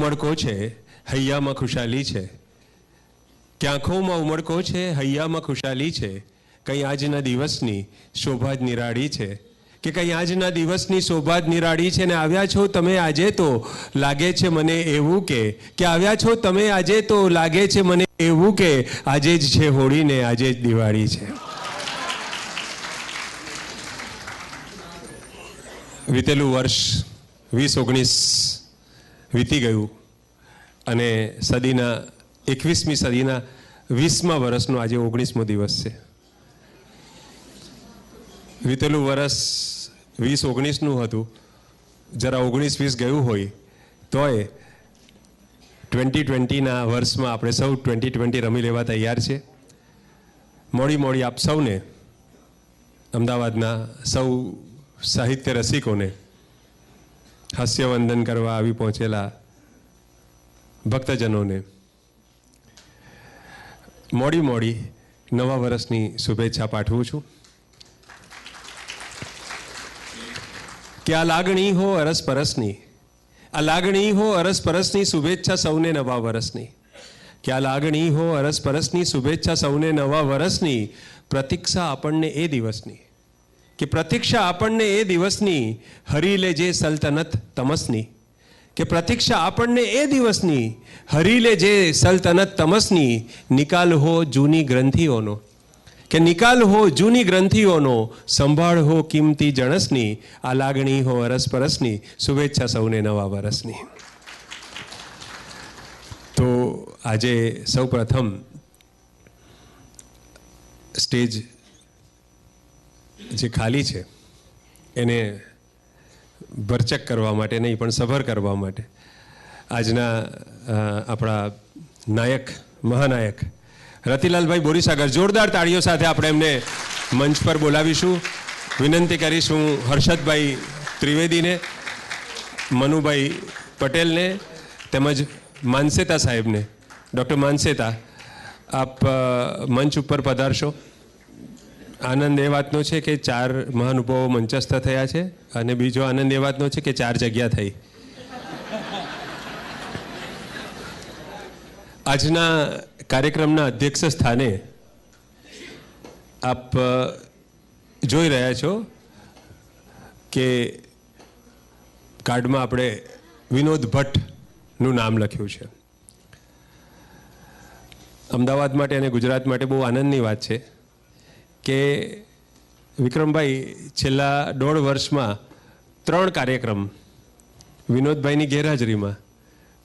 ઉમળકો છે, હૈયામાં ખુશાલી છે. કે આંખોમાં ઉમળકો છે, હૈયામાં ખુશાલી છે. કંઈ આજના દિવસની શોભા જ નિરાળી છે. કે કંઈ આજના દિવસની શોભા જ નિરાળી છે. ને આવ્યા છો તમે આજે તો લાગે છે મને એવું કે આવ્યા છો તમે આજે તો લાગે છે મને એવું કે આજે જ છે હોળી ને આજે જ દિવાળી છે. વીતેલું વર્ષ 2019 વીતી ગયું અને સદીના 21મી સદીના 20મા વર્ષનો આજે 19મો દિવસ છે. વીતેલું વર્ષ 2019નું હતું. જરા 19-20 ગયું હોય તોય 2020ના વર્ષમાં આપણે સૌ 2020 રમી લેવા તૈયાર છે. મોડી આપ સૌને, અમદાવાદના સૌ સાહિત્ય રસિકોને, હાસ્યવંદન કરવા આવી પહોંચેલા ભક્તજનોને મોડી નવા વર્ષની શુભેચ્છા પાઠવું છું. કે આ લાગણી હો અરસપરસની, આ લાગણી હો અરસપરસની શુભેચ્છા સૌને નવા વર્ષની. કે આ લાગણી હો અરસપરસની શુભેચ્છા સૌને નવા વર્ષની. પ્રતીક્ષા આપણને એ દિવસની, કે પ્રતીક્ષા આપણને એ દિવસની હરી લેજે સલ્તનત તમસની. કે પ્રતીક્ષા આપણને એ દિવસની હરી લેજે સલ્તનત તમસની. નિકાલ હો જૂની ગ્રંથિઓનો, કે નિકાલ હો જૂની ગ્રંથિઓનો, સંભાળ હો કિંમતી જણસની. આ લાગણી હો અરસપરસની શુભેચ્છા સૌને નવા વર્ષની. તો આજે સૌ પ્રથમ સ્ટેજ જે ખાલી છે એને ભરચક કરવા માટે નહીં પણ સભર કરવા માટે આજના આપણા નાયક, મહાનાયક રતિલાલભાઈ બોરીસાગર, જોરદાર તાળીઓ સાથે આપણે એમને મંચ પર બોલાવીશું. વિનંતી કરીશ હું હર્ષદભાઈ ત્રિવેદીને, મનુભાઈ પટેલને તેમજ માનસેતા સાહેબને. ડૉક્ટર માનસેતા, આપ મંચ ઉપર પધારશો. આનંદ એ વાતનો છે કે 4 મહાનુભાવો મંચસ્થ થયા છે અને બીજો આનંદ એ વાતનો છે કે 4 જગ્યા થઈ. આજના કાર્યક્રમના અધ્યક્ષ સ્થાને આપ જોઈ રહ્યા છો કે કાર્ડમાં આપણે વિનોદ ભટ્ટનું નામ લખ્યું છે. અમદાવાદ માટે અને ગુજરાત માટે બહુ આનંદની વાત છે કે વિક્રમભાઈ છેલ્લા 1.5 વર્ષમાં 3 કાર્યક્રમ વિનોદભાઈની ગેરહાજરીમાં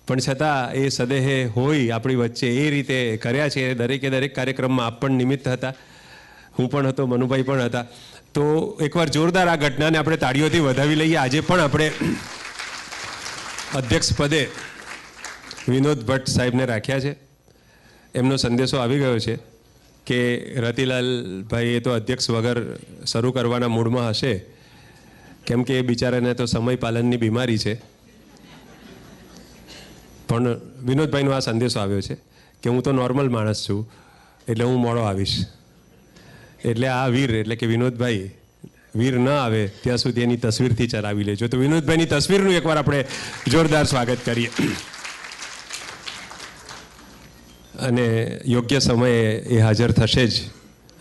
પણ છતાં એ સદેહે હોય આપણી વચ્ચે એ રીતે કર્યા છે. દરેક કાર્યક્રમમાં આપ પણ નિમિત્ત હતા, હું પણ હતો, મનુભાઈ પણ હતા. તો એકવાર જોરદાર આ ઘટનાને આપણે તાળીઓથી વધાવી લઈએ. આજે પણ આપણે અધ્યક્ષ પદે વિનોદ ભટ્ટ સાહેબને રાખ્યા છે. એમનો સંદેશો આવી ગયો છે કે રતિલાલભાઈ એ તો અધ્યક્ષ વગર શરૂ કરવાના મૂડમાં હશે, કેમ કે એ બિચારાને તો સમય પાલનની બીમારી છે. પણ વિનોદભાઈનો આ સંદેશો આવ્યો છે કે હું તો નોર્મલ માણસ છું એટલે હું મોડો આવીશ. એટલે આ વીર એટલે કે વિનોદભાઈ વીર ન આવે ત્યાં સુધી એની તસવીરથી ચલાવી લેજો. તો વિનોદભાઈની તસવીરનું એકવાર આપણે જોરદાર સ્વાગત કરીએ. અને યોગ્ય સમયે એ હાજર થશે જ,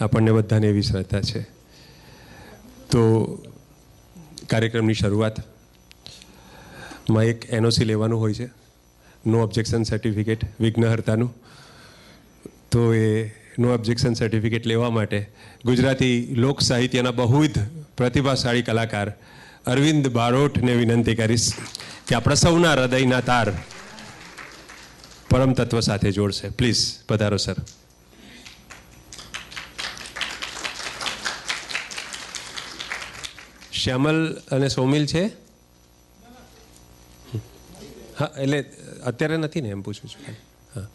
આપણને બધાને એવી શ્રદ્ધા છે. તો કાર્યક્રમની શરૂઆતમાં એક એનઓસી લેવાનું હોય છે, નો ઓબ્જેક્શન સર્ટિફિકેટ, વિઘ્નહર્તાનું. તો એ નો ઓબ્જેક્શન સર્ટિફિકેટ લેવા માટે ગુજરાતી લોક સાહિત્યના બહુવિધ પ્રતિભાશાળી કલાકાર અરવિંદ બારોટને વિનંતી કરીશ કે આપણા સૌના હૃદયના તાર પરમ તત્વ સાથે જોડશે. પ્લીઝ પધારો સર. શ્યામલ અને સોમિલ છે? હા, એટલે અત્યારે નથી ને, એમ પૂછું છું. હા,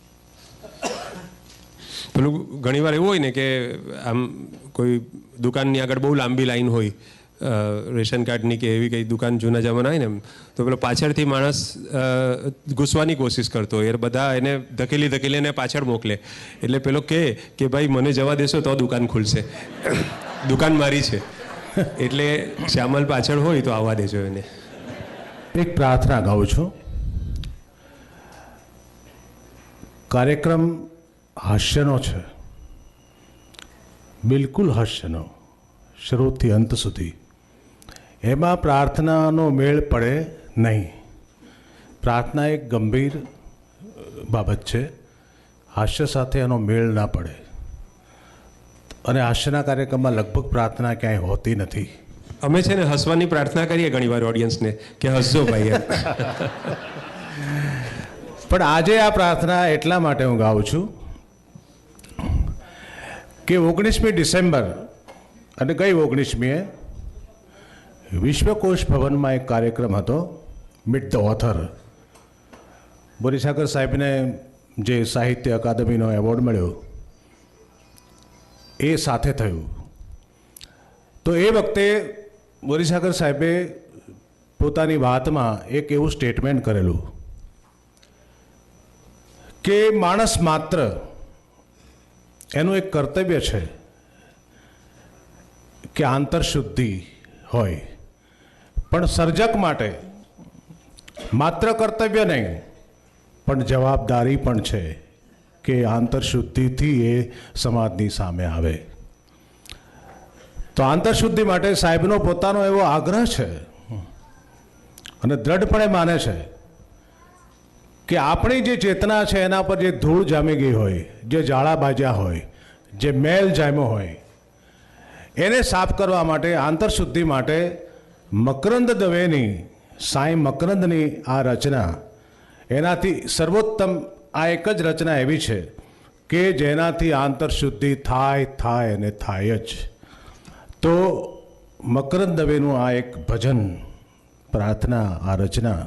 પેલું ઘણીવાર એવું હોય ને કે આમ કોઈ દુકાનની આગળ બહુ લાંબી લાઈન હોય, રેશન કાર્ડની કે એવી કંઈ દુકાન જૂના જમાના હોય ને, તો પેલો પાછળથી માણસ ઘૂસવાની કોશિશ કરતો હોય, એ બધા એને ધકેલીને પાછળ મોકલે. એટલે પેલો કે ભાઈ મને જવા દેશો તો દુકાન ખુલશે, દુકાન મારી છે. એટલે શ્યામલ પાછળ હોય તો આવવા દેજો એને. એક પ્રાર્થના ગાઉં છું. કાર્યક્રમ હાસ્યનો છે, બિલકુલ હાસ્યનો, શરૂથી અંત સુધી. એમાં પ્રાર્થનાનો મેળ પડે નહીં. પ્રાર્થના એક ગંભીર બાબત છે, હાસ્ય સાથે એનો મેળ ના પડે. અને હાસ્યના કાર્યક્રમમાં લગભગ પ્રાર્થના ક્યાંય હોતી નથી. અમે છે ને હસવાની પ્રાર્થના કરીએ ઘણીવાર ઓડિયન્સને કે હસજો ભાઈ એમ. પણ આજે આ પ્રાર્થના એટલા માટે હું ગાઉં છું કે 19મી ડિસેમ્બર અને ગઈ 19મીએ વિશ્વકોશ ભવનમાં એક કાર્યક્રમ હતો, મીટ ધ ઓથર. બોરીસાગર સાહેબને જે સાહિત્ય અકાદમીનો એવોર્ડ મળ્યો એ સાથે થયું. તો એ વખતે બોરીસાગર સાહેબે પોતાની વાતમાં એક એવું સ્ટેટમેન્ટ કરેલું કે માણસ માત્ર એનું એક કર્તવ્ય છે કે આંતરશુદ્ધિ હોય, પણ સર્જક માટે માત્ર કર્તવ્ય નહીં પણ જવાબદારી પણ છે કે આંતરશુદ્ધિથી એ સમાજની સામે આવે. તો આંતરશુદ્ધિ માટે સાહેબનો પોતાનો એવો આગ્રહ છે અને દ્રઢપણે માને છે કે આપણી જે ચેતના છે એના પર જે ધૂળ જામી ગઈ હોય, જે જાળા બાજ્યા હોય, જે મેલ જામ્યો હોય, એને સાફ કરવા માટે, આંતરશુદ્ધિ માટે મકરંદ દવેની, સાંઈ મકરંદની આ રચના, એનાથી સર્વોત્તમ આ એક જ રચના એવી છે કે જેનાથી આંતરશુદ્ધિ થાય અને થાય જ. તો મકરંદ દવેનું આ એક ભજન, પ્રાર્થના, આ રચના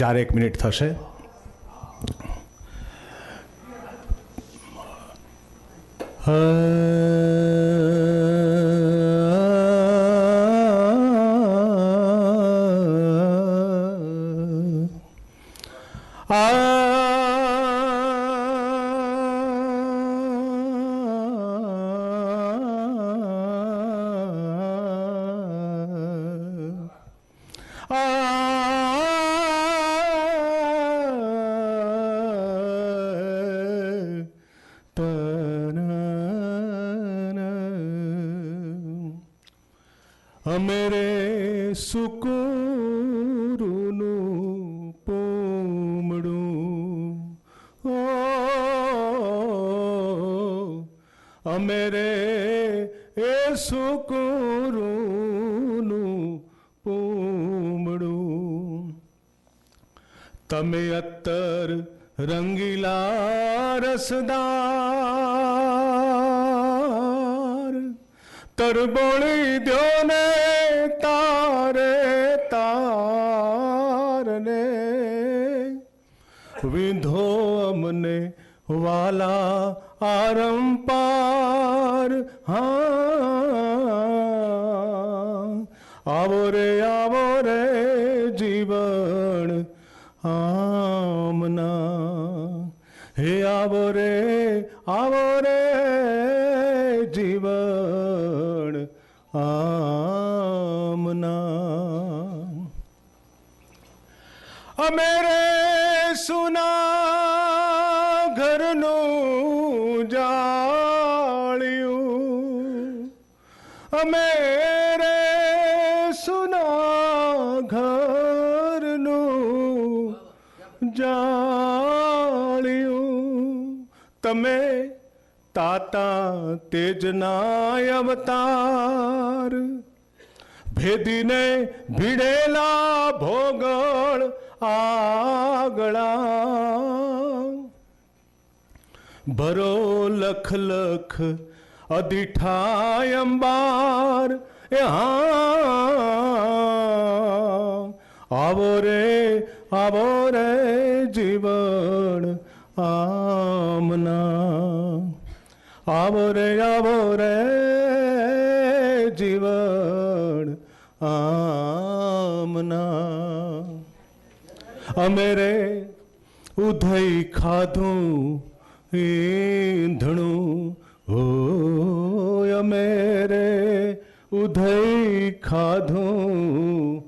4-1 મિનિટ થશે. અમેરે સુકુરુનું પોમડું, અમેરે એ સુકુરુનું પોમડું, તમે અત્તર રંગીલા રસદાર, તરબોળી દ્યો ને તારે તારને, વિંધો અમને વાલા આરંપાર. આવો રે જીવન આમના, હે આવો રે જીવન આમના. અમેરે સુના ઘરનું જાળ્યું, અમેરે સુના ઘરનું જાળ્યું, તમે તાતા તેજના અવતાર, ભેદીને ભીડેલા ભોગળ આગળા, ભરો લખ લખ અધિઠાય અંબાર. એ આવો રે જીવન આમના, આવો રે જીવન આમના. અમેરે ઉધઈ ખાધું ઈંધણું, હો અમેરે ઉધઈ ખાધું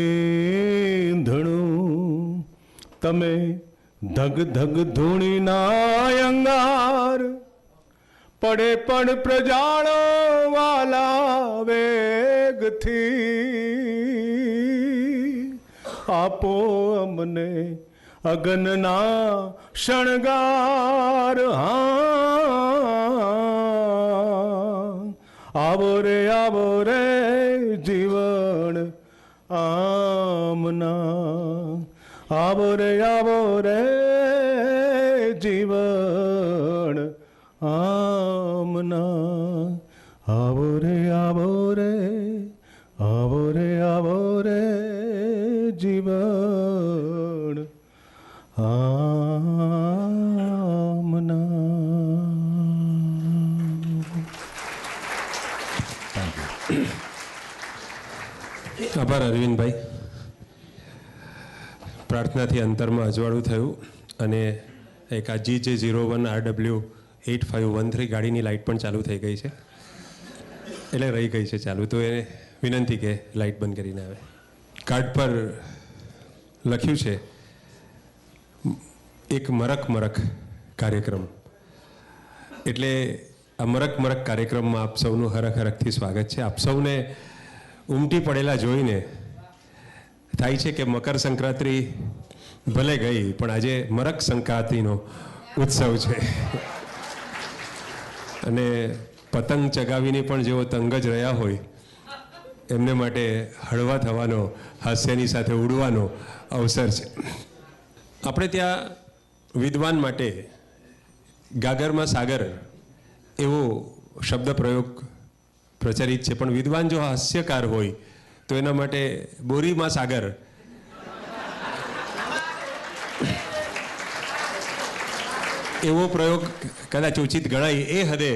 ઈંધણું, તમે ધગ ધગ ધૂણીના અંગાર પડે પણ પ્રજાળો વાલા વેગથી આપો અમને અગનના શણગાર. આવો રે જીવન આમના, આવો રે જીવન આમના, આવો રે જીવન આમના. આભાર અરવિંદભાઈ. પ્રાર્થનાથી અંતરમાં અજવાળું થયું અને એક આ GJ01RW8513 ગાડીની લાઇટ પણ ચાલુ થઈ ગઈ છે, એટલે રહી ગઈ છે ચાલુ, તો એ વિનંતી કે લાઇટ બંધ કરીને આવે. કાર્ડ પર લખ્યું છે એક મરક કાર્યક્રમ, એટલે આ મરક કાર્યક્રમમાં આપ સૌનું હરખથી સ્વાગત છે. આપ સૌને ઉમટી પડેલા જોઈને થાય છે કે મકર સંક્રાંતિ ભલે ગઈ પણ આજે મરક સંક્રાંતિનો ઉત્સવ છે અને પતંગ ચગાવીને પણ જેઓ તંગ જ રહ્યા હોય એમને માટે હળવા થવાનો, હાસ્યની સાથે ઉડવાનો અવસર છે. આપણે ત્યાં વિદ્વાન માટે ગાગરમાં સાગર એવો શબ્દ પ્રયોગ પ્રચલિત છે, પણ વિદ્વાન જો હાસ્યકાર હોય તો એના માટે બોરીમાં સાગર એવો પ્રયોગ કદાચ ઉચિત ગણાય. એ હદે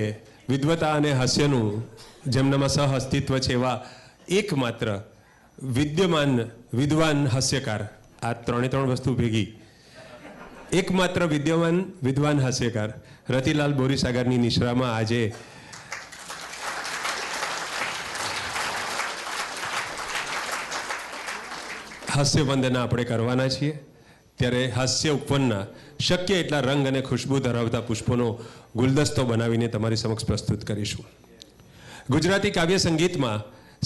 વિદ્વતા અને હાસ્યનું જેમનામાં સહ અસ્તિત્વ છે એવા એકમાત્ર વિદ્યમાન વિદ્વાન હાસ્યકાર, આ ત્રણ વસ્તુ ભેગી એકમાત્ર વિદ્યમાન વિદ્વાન હાસ્યકાર રતિલાલ બોરીસાગરની નિશ્રામાં આજે હાસ્ય વંદના આપણે કરવાના છીએ. ત્યારે હાસ્ય ઉપવનના શક્ય એટલા રંગ અને ખુશ્બુ ધરાવતા પુષ્પોનો ગુલદસ્તો બનાવીને તમારી સમક્ષ પ્રસ્તુત કરીશું. ગુજરાતી કાવ્ય સંગીતમાં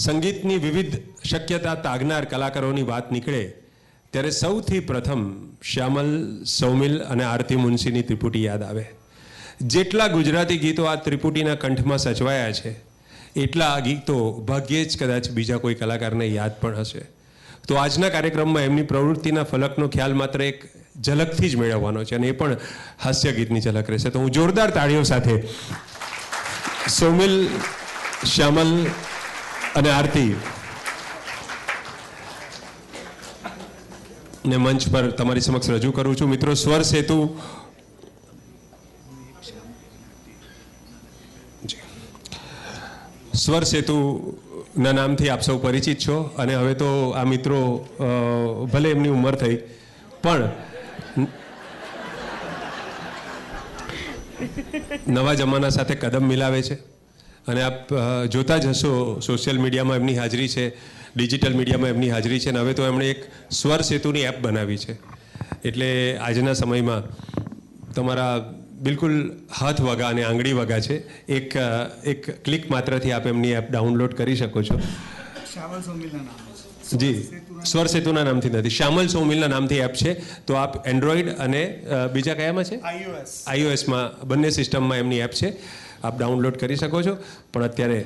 સંગીતની વિવિધ શક્યતા તાગનાર કલાકારોની વાત નીકળે ત્યારે સૌથી પ્રથમ શ્યામલ, સૌમિલ અને આરતી મુનશીની ત્રિપુટી યાદ આવે. જેટલા ગુજરાતી ગીતો આ ત્રિપુટીના કંઠમાં સચવાયા છે એટલા આ ગીતો ભાગ્યે જ કદાચ બીજા કોઈ કલાકારને યાદ પણ હશે. તો આજના કાર્યક્રમમાં એમની પ્રવૃત્તિના ફલકનો ખ્યાલ માત્ર એક ઝલકથી જ મેળવવાનો છે અને એ પણ હાસ્ય ગીતની ઝલક રહેશે. તો હું જોરદાર તાળીઓ સાથે સૌમિલ, શ્યામલ અને આરતી ને મંચ પર તમારી સમક્ષ રજૂ કરું છું. મિત્રો, સ્વર સેતુ ના નામથી આપ સૌ પરિચિત છો અને હવે તો આ મિત્રો ભલે એમની ઉંમર થઈ પણ નવા જમાના સાથે કદમ મિલાવે છે અને આપ જોતા જ હશો સોશિયલ મીડિયામાં એમની હાજરી છે, ડિજિટલ મીડિયામાં એમની હાજરી છે અને હવે તો એમણે એક સ્વર સેતુની એપ બનાવી છે. એટલે આજના સમયમાં તમારા બિલકુલ હાથ વગા અને આંગળી વગા છે, એક ક્લિક માત્રથી આપ એમની એપ ડાઉનલોડ કરી શકો છો. જી, સ્વર સેતુના નામથી નથી, શ્યામલ સૌમિલના નામથી એપ છે. તો આપ એન્ડ્રોઈડ અને બીજા કયામાં છે? iOSમાં બંને સિસ્ટમમાં એમની એપ છે, આપ ડાઉનલોડ કરી શકો છો. પણ અત્યારે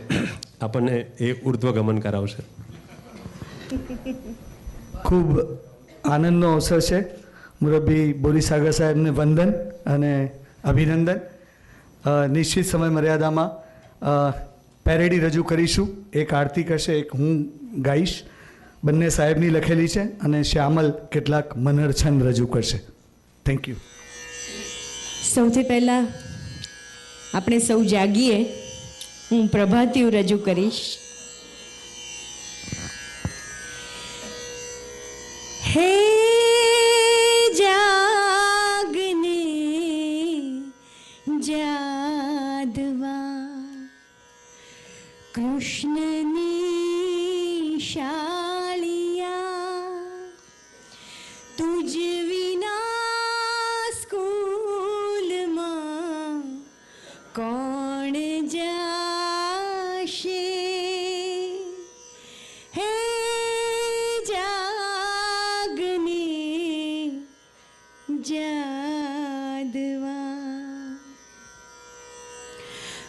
આપણને એ ઉર્ધ્વગમન કરાવશે. ખૂબ આનંદનો અવસર છે. મુરબ્બી બોરીસાગર સાહેબને વંદન અને અભિનંદન. નિશ્ચિત સમય મર્યાદામાં પેરેડી રજૂ કરીશું. એક આરતી કરશે, એક હું ગાઈશ. બંને સાહેબની લખેલી છે અને શ્યામલ કેટલાક મનર છંદ રજૂ કરશે. Thank you. સૌથી પહેલાં આપણે સૌ જાગીએ. હું પ્રભાતિયું રજૂ કરીશ. હે જાગને જાદવા કૃષ્ણની શાળિયા તુજ વિના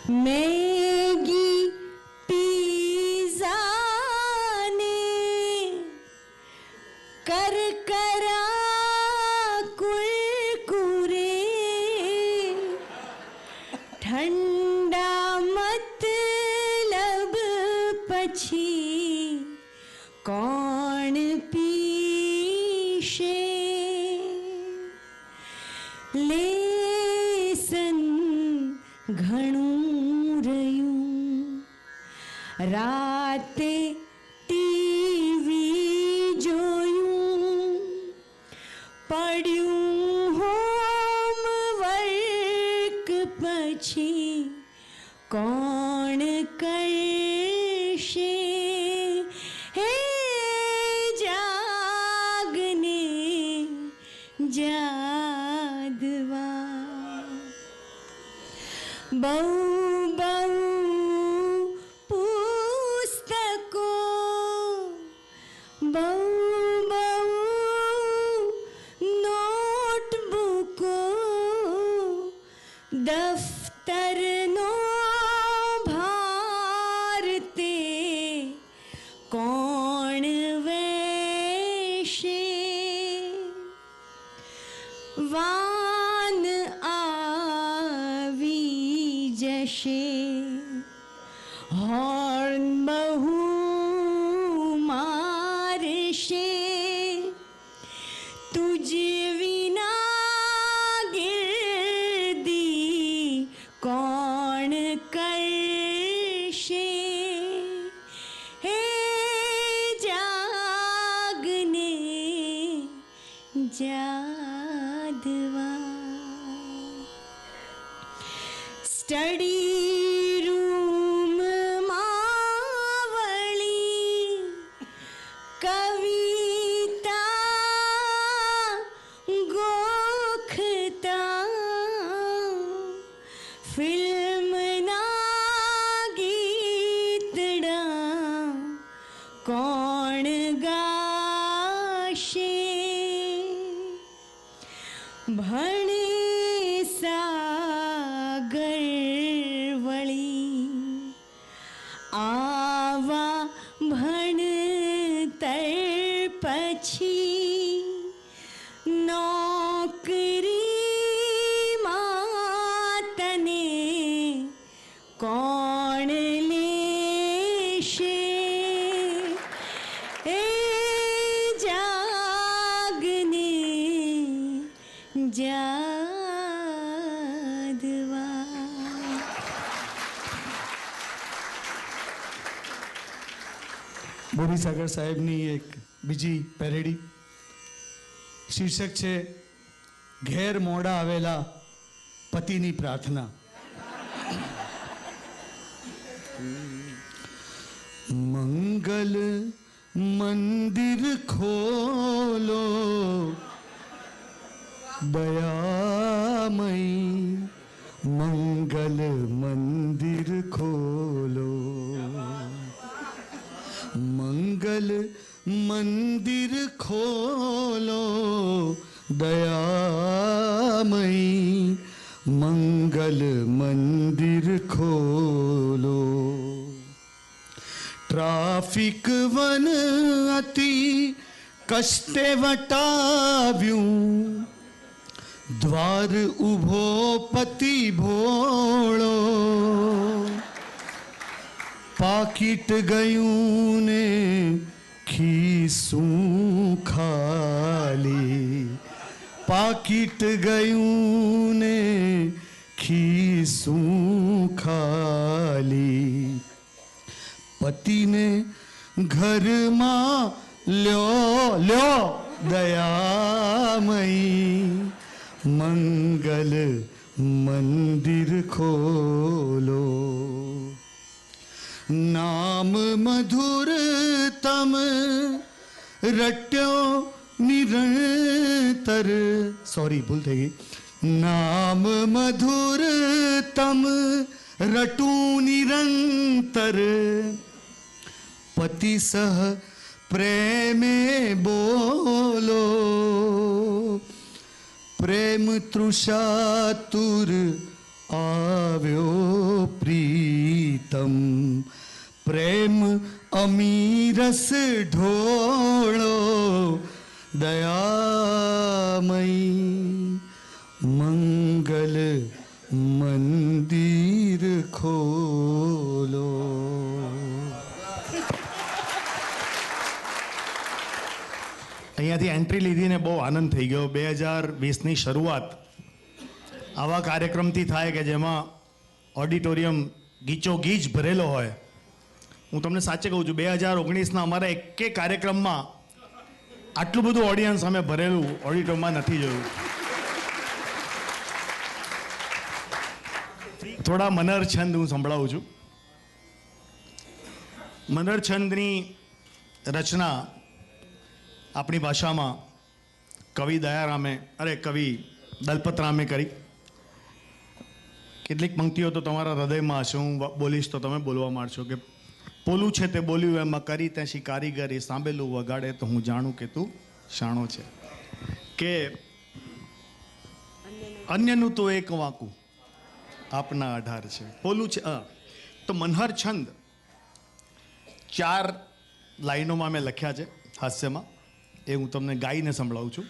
મેગી પીઝા ને કરકરા કુરકુરે ઠંડા મતલબ પછી કોણ પીશે લેસન ઘણું રહ્યું રાતે ટીવી જોયું પડ્યું હોમવર્ક પછી કોણ કરશે હે જાગને જાદવા બહુ બહુ પુસ્તકો બહુ બહુ નોટબુકો દફતરનો ભાર તે કોણ વેશે વાન આવી જશે હોર્ન બહુ મારશે તુજ વિના ગિરદી કોણ કરશે હે જાગને જાદવા સ્ટડી રૂમમાં વળી કવિતા ગોખતા ફિલ્મના ગીતડા કોણ ગાશે ભણે સાગર વળી આવા ભણતર પછી નોકરીમાં તને કોણ લેશે એ જાગને જાદવા બોરીસાગર સાહેબની એક બીજી પેરેડી શીર્ષક છે ઘેર મોડા આવેલા પતિની પ્રાર્થના મંગલ મંદિર ખોલો દયામય મંગલ મંદિર ખોલો મંગલ મંદિર ખોલો દયામય મંગલ મંદિર ખોલો ટ્રાફિક વન અતિ કષ્ટે વટાવ્યું દ્વાર ઉભો પતિ ભોળો પાકીટ ગયું ને ખીસું ખાલી પાકીટ ગયું ને ખીસું ખાલી પતિને ઘરમાં લ્યો દયામય મંગલ મંદિર ખોલો નામ મધુર તમ રટ્યો નિરંતર સોરી ભૂલ થઈ ગઈ નામ મધુર તમ રટું નિરંતર પતિ સહ પ્રેમે બોલો પ્રેમ તૃષાતુર આવ્યો પ્રીતમ પ્રેમ અમીરસ ઢોળો દયામય મંગલ મંદિર ખોલો. અહીંયાથી એન્ટ્રી લીધીને બહુ આનંદ થઈ ગયો. 2020ની શરૂઆત આવા કાર્યક્રમથી થાય કે જેમાં ઓડિટોરિયમ ગીચોગીચ ભરેલો હોય. હું તમને સાચે કહું છું, 2019ના અમારા એકે કાર્યક્રમમાં આટલું બધું ઓડિયન્સ અમે ભરેલું ઓડિટોરિયમમાં નથી જોયું. થોડા મનર છંદ હું સંભળાવું છું. મનર છંદની રચના આપણી ભાષામાં કવિ દલપતરામે કરી. કેટલીક પંક્તિઓ તો તમારા હૃદયમાં હશે, હું બોલીશ તો તમે બોલવા માંડશો કે પોલું છે તે બોલ્યું એમાં કરી ત્યાંથી કારીગરી સાંભળેલું વગાડે તો હું જાણું કે તું શાણો છે. કે અન્યનું તો એક વાંકું આપના 18 છે. પોલું છે તો મનહર છંદ 4 લાઈનોમાં મેં લખ્યા છે હાસ્યમાં. એ હું તમને ગાઈને સંભળાવું છું.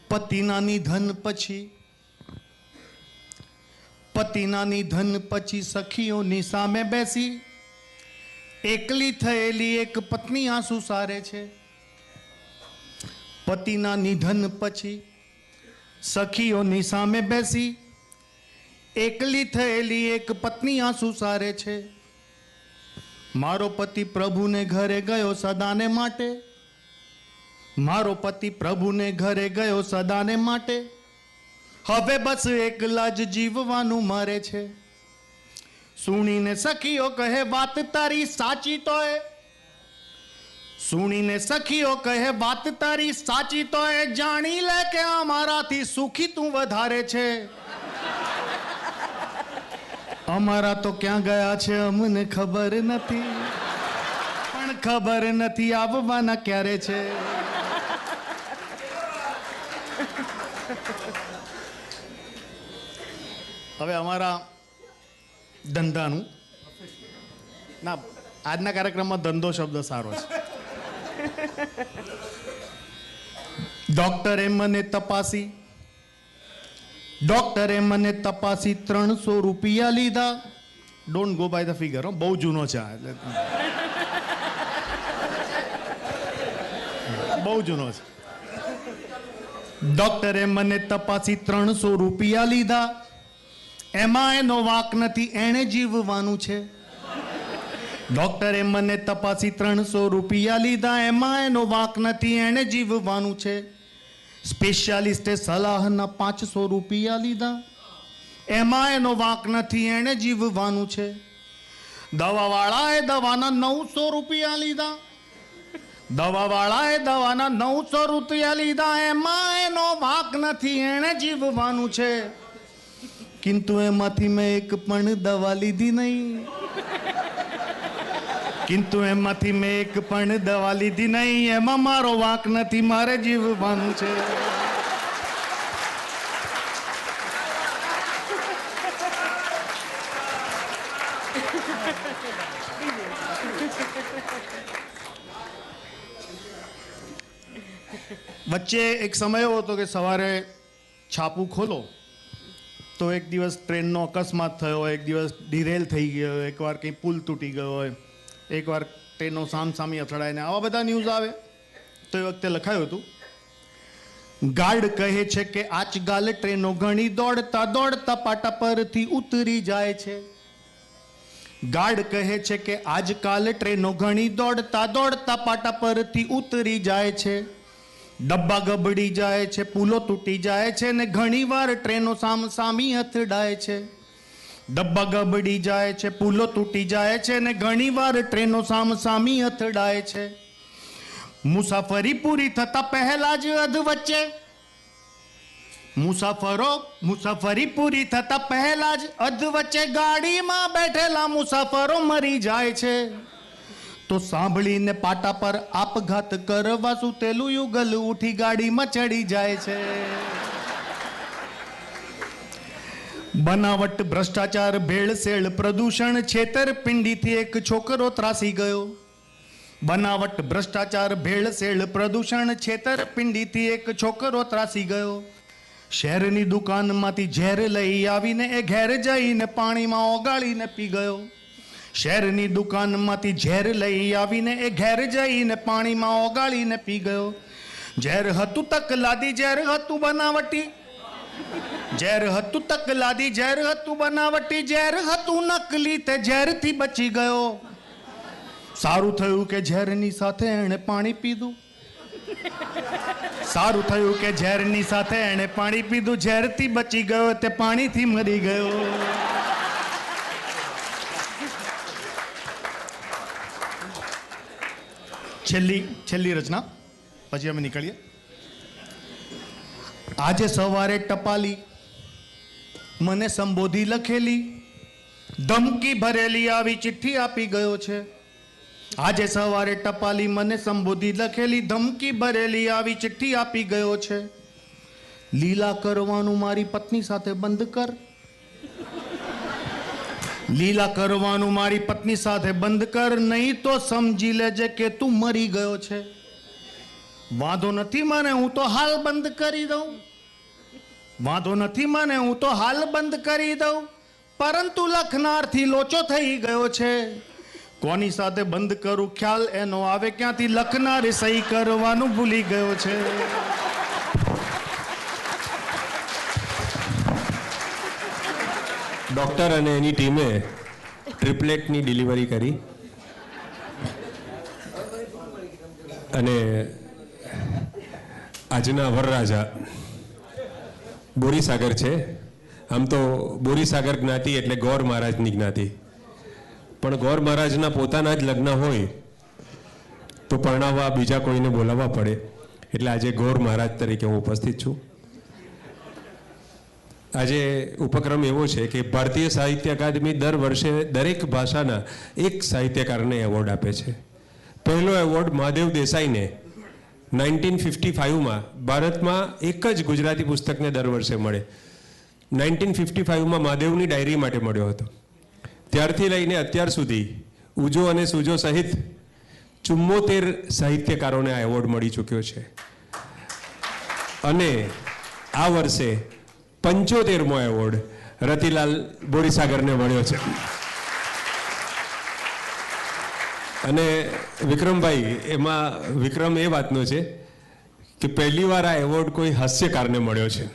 પતિના નિધન પછી સખીઓની સામે બેસી એકલી થયેલી એક પત્ની આંસુ સારે છે. પતિના નિધન પછી સખીઓની સામે બેસી એકલી થયેલી એક પત્ની આંસુ સારે છે. મારો પતિ પ્રભુને ઘરે ગયો સદાને માટે. મારો પતિ પ્રભુને ઘરે ગયો સદાને માટે. હવે બસ એકલા જ જીવવાનું મારે છે. સુણીને સખીઓ કહે વાત તારી સાચી તોય. સુણીને સખીઓ કહે વાત તારી સાચી તોય જાણી લે કે અમારાથી સુખી તું વધારે છે. અમારા તો ક્યાં ગયા છે અમને ખબર નથી, પણ ખબર નથી આવવાના ક્યારે છે. હવે અમારા ધંધાનું ના, આજના કાર્યક્રમમાં ધંધો શબ્દ સારો છે. ડોક્ટરે મને તપાસી 300 રૂપિયા લીધા. Don't go by the figure, બહુ જૂનો છે આ, એટલે બહુ જૂનો છે. ડોક્ટરે મને તપાસી 300 રૂપિયા લીધા. એમાં એનો વાંક નથી, એણે જીવવાનું છે. ડોક્ટરે મને તપાસી 300 રૂપિયા લીધા. એમાં એનો વાંક નથી, એણે જીવવાનું છે. સ્પેશિયાલિસ્ટે સલાહના 500 રૂપિયા લીધા. એમાં એનો વાંક નથી, એણે જીવવાનું છે. દવાવાળાએ દવાના 900 રૂપિયા લીધા. દવાવાળાએ દવાના 900 રૂપિયા લીધા. એમાં એનો વાંક નથી, એણે જીવવાનું છે. કિંતુ એમાંથી મેં એક પણ દવા લીધી નહીં. કિંતુ એમાંથી મેં એક પણ દવા લીધી નહીં. એમાં મારો વાંક નથી, મારે જીવવાનું છે. વચ્ચે એક સમય એવો હતો કે સવારે છાપું ખોલો તો એક દિવસ ટ્રેનનો અકસ્માત થયો હોય, એક દિવસ ડિરેલ થઈ ગયો હોય, એકવાર કંઈ પુલ તૂટી ગયો હોય, એકવાર ટ્રેનો સામસામી અથડાઈને આવા બધા ન્યૂઝ આવે. તો એ વખતે લખાયું હતું, ગાર્ડ કહે છે કે આજકાલ ટ્રેનો ઘણી દોડતા દોડતા પાટા પરથી ઉતરી જાય છે. ગાર્ડ કહે છે કે આજકાલ ટ્રેનો ઘણી દોડતા દોડતા પાટા પરથી ઉતરી જાય છે. ડબ્બા ગબડી જાય છે, પુલો તૂટી જાય છે ને ઘણીવાર ટ્રેનો સામસામી અથડાય છે. ડબ્બા ગબડી જાય છે, પુલો તૂટી જાય છે ને ઘણીવાર ટ્રેનો સામસામી અથડાય છે. મુસાફરી પૂરી થતા પહેલા જ અધ વચ્ચે મુસાફરી પૂરી થતા પહેલા જ અધ વચ્ચે ગાડીમાં બેઠેલા મુસાફરો મરી જાય છે. તો સાંભળીને પાટા પર આપઘાત કરવા સુતેલું યુગલ ઉઠી ગાડીમાં ચડી જાય છે. બનાવટ, ભ્રષ્ટાચાર, ભેળસેળ, પ્રદૂષણ, છેતરપિંડીથી એક છોકરો ત્રાસી ગયો. બનાવટ, ભ્રષ્ટાચાર, ભેળસેળ, પ્રદૂષણ, છેતરપિંડીથી એક છોકરો ત્રાસી ગયો. શહેરની દુકાનમાંથી ઝેર લઈ આવીને એ ઘેર જઈને પાણીમાં ઓગાળીને પી ગયો. શહેરની દુકાનમાંથી ઝેર લઈ આવીને એ ઘેર જઈને પાણીમાં ઓગાળીને પી ગયો. ઝેર હતું તકલાદી, ઝેર હતું બનાવટી, ઝેર હતું તકલાદી, ઝેર હતું બનાવટી, ઝેર હતું નકલી, તે ઝેરથી બચી ગયો. સારું થયું કે ઝેરની સાથે એણે પાણી પીધું. સારું થયું કે ઝેરની સાથે એણે પાણી પીધું. ઝેરથી બચી ગયો, તે પાણીથી મરી ગયો. છેલ્લી રચના પછી અમે નીકળીએ. આજે સવારે ટપાલી મને સંબોધી લખેલી, ધમકી ભરેલી આવી ચિઠ્ઠી આપી ગયો છે. આજે સવારે ટપાલી મને સંબોધી લખેલી, ધમકી ભરેલી આવી ચિઠ્ઠી આપી ગયો છે. લીલા કરવાનું મારી પત્ની સાથે બંધ કર. લીલા કરવાનું મારી પત્ની સાથે બંધ કર, નહીં તો સમજી લેજે કે તું મરી ગયો છે. વાંધો નથી મને, હું તો હાલ બંધ કરી દઉં. વાંધો નથી મને, હું તો હાલ બંધ કરી દઉં. પરંતુ લખનારથી લોચો થઈ ગયો છે. કોની સાથે બંધ કરું ખ્યાલ એનો આવે ક્યાંથી, લખનારે સહી કરવાનું ભૂલી ગયો છે. ડૉક્ટર અને એની ટીમે ટ્રિપલેટની ડિલિવરી કરી અને આજના વરરાજા બોરીસાગર છે. આમ તો બોરીસાગર જ્ઞાતિ એટલે ગોર મહારાજની જ્ઞાતિ, પણ ગોર મહારાજના પોતાના જ લગ્ન હોય તો પરણાવવા બીજા કોઈને બોલાવવા પડે, એટલે આજે ગોર મહારાજ તરીકે હું ઉપસ્થિત છું. આજે ઉપક્રમ એવો છે કે ભારતીય સાહિત્ય અકાદમી દર વર્ષે દરેક ભાષાના એક સાહિત્યકારને એવોર્ડ આપે છે. પહેલો એવોર્ડ મહાદેવ દેસાઈને 1955માં ભારતમાં એક જ ગુજરાતી પુસ્તકને દર વર્ષે મળે. 1955માં મહાદેવની ડાયરી માટે મળ્યો હતો. ત્યારથી લઈને અત્યાર સુધી ઉજો અને સુજો સહિત 74 સાહિત્યકારોને આ એવોર્ડ મળી ચૂક્યો છે. અને આ વર્ષે 75મો એવોર્ડ રતિલાલ બોરીસાગરને મળ્યો છે. અને વિક્રમભાઈ, એમાં વિક્રમ એ વાતનો છે કે પહેલીવાર આ એવોર્ડ કોઈ હાસ્યકારને મળ્યો છે.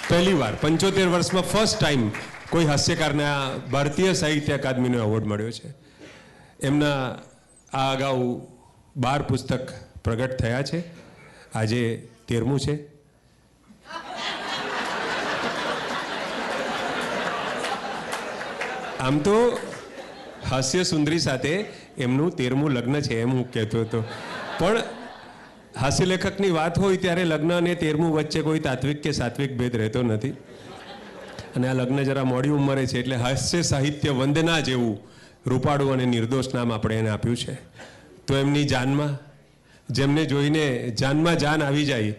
પહેલીવાર 75 વર્ષમાં ફર્સ્ટ ટાઈમ કોઈ હાસ્યકારને આ ભારતીય સાહિત્ય અકાદમીનો એવોર્ડ મળ્યો છે. એમના આ અગાઉ 12 પુસ્તક પ્રગટ થયા છે. આજે 13મું છે. આમ તો હાસ્ય સુંદરી સાથે એમનું 13મું લગ્ન છે એમ હું કહેતો હતો, પણ હાસ્યલેખકની વાત હોય ત્યારે લગ્ન અને 13મું વચ્ચે કોઈ તાત્વિક કે સાત્વિક ભેદ રહેતો નથી. અને આ લગ્ન જરા મોડી ઉંમરે છે એટલે હાસ્ય સાહિત્ય વંદના જેવું રૂપાળું અને નિર્દોષ નામ આપણે એને આપ્યું છે. તો એમની જાનમાં, જેમને જોઈને જાનમાં જાન આવી જાય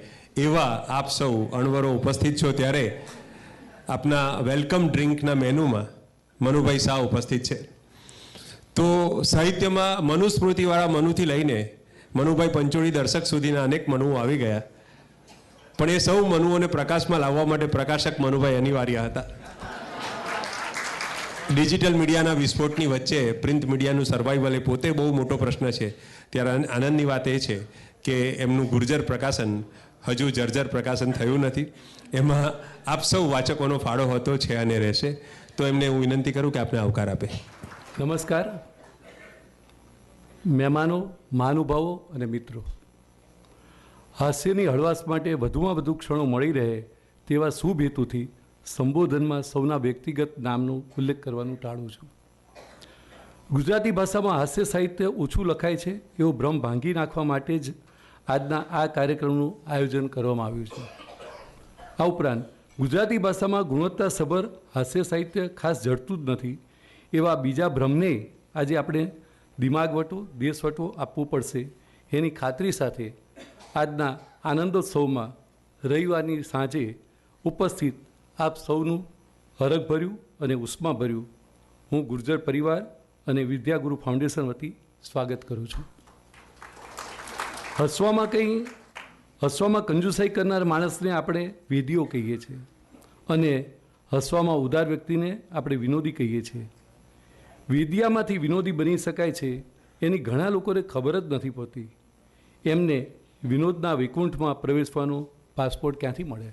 એવા આપ સૌ અણવરો ઉપસ્થિત છો, ત્યારે આપના વેલકમ ડ્રિંકના મેનુમાં મનુભાઈ શાહ ઉપસ્થિત છે. તો સાહિત્યમાં મનુસ્મૃતિવાળા મનુથી લઈને મનુભાઈ પંચોળી દર્શક સુધીના અનેક મનુઓ આવી ગયા, પણ એ સૌ મનુઓને પ્રકાશમાં લાવવા માટે પ્રકાશક મનુભાઈ અનિવાર્ય હતા. ડિજિટલ મીડિયાના વિસ્ફોટની વચ્ચે પ્રિન્ટ મીડિયાનું સર્વાઈવલ એ પોતે બહુ મોટો પ્રશ્ન છે. ત્યારે આનંદની વાત એ છે કે એમનું ગુર્જર પ્રકાશન હજુ જર્જર પ્રકાશન થયું નથી. એમાં આપ સૌ વાચકોનો ફાળો હતો, છે અને રહેશે. તો એમને હું વિનંતી કરું કે આપને આવકાર આપે. નમસ્કાર મહેમાનો, મહાનુભાવો અને મિત્રો. હાસ્યની હળવાશ માટે વધુમાં વધુ ક્ષણો મળી રહે તેવા શુભ હેતુથી સંબોધનમાં સૌના વ્યક્તિગત નામનો ઉલ્લેખ કરવાનું ટાળું છું. ગુજરાતી ભાષામાં હાસ્ય સાહિત્ય ઓછું લખાય છે એવો ભ્રમ ભાંગી નાખવા માટે જ આજના આ કાર્યક્રમનું આયોજન કરવામાં આવ્યું છે. આ ઉપરાંત ગુજરાતી ભાષામાં ગુણવત્તાસભર હાસ્ય સાહિત્ય ખાસ જડતું જ નથી એવા બીજા ભ્રમને આજે આપણે દિમાગવટો દેશવટો આપવો પડશે એની ખાતરી સાથે આજના આનંદોત્સવમાં રવિવારની સાંજે ઉપસ્થિત આપ સૌનું હરખભર્યું અને ઉષ્માભર્યું હું ગુર્જર પરિવાર અને વિદ્યાગુરુ ફાઉન્ડેશન વતી સ્વાગત કરું છું. હસવામાં કંજુસાઈ કરનાર માણસને આપણે વેદીઓ કહીએ છીએ અને હસવામાં ઉદાર વ્યક્તિને આપણે વિનોદી કહીએ છીએ. વેદિયામાંથી વિનોદી બની શકાય છે એની ઘણા લોકોને ખબર જ નથી પડતી. એમને વિનોદના વૈકુંઠમાં પ્રવેશવાનો પાસપોર્ટ ક્યાંથી મળે?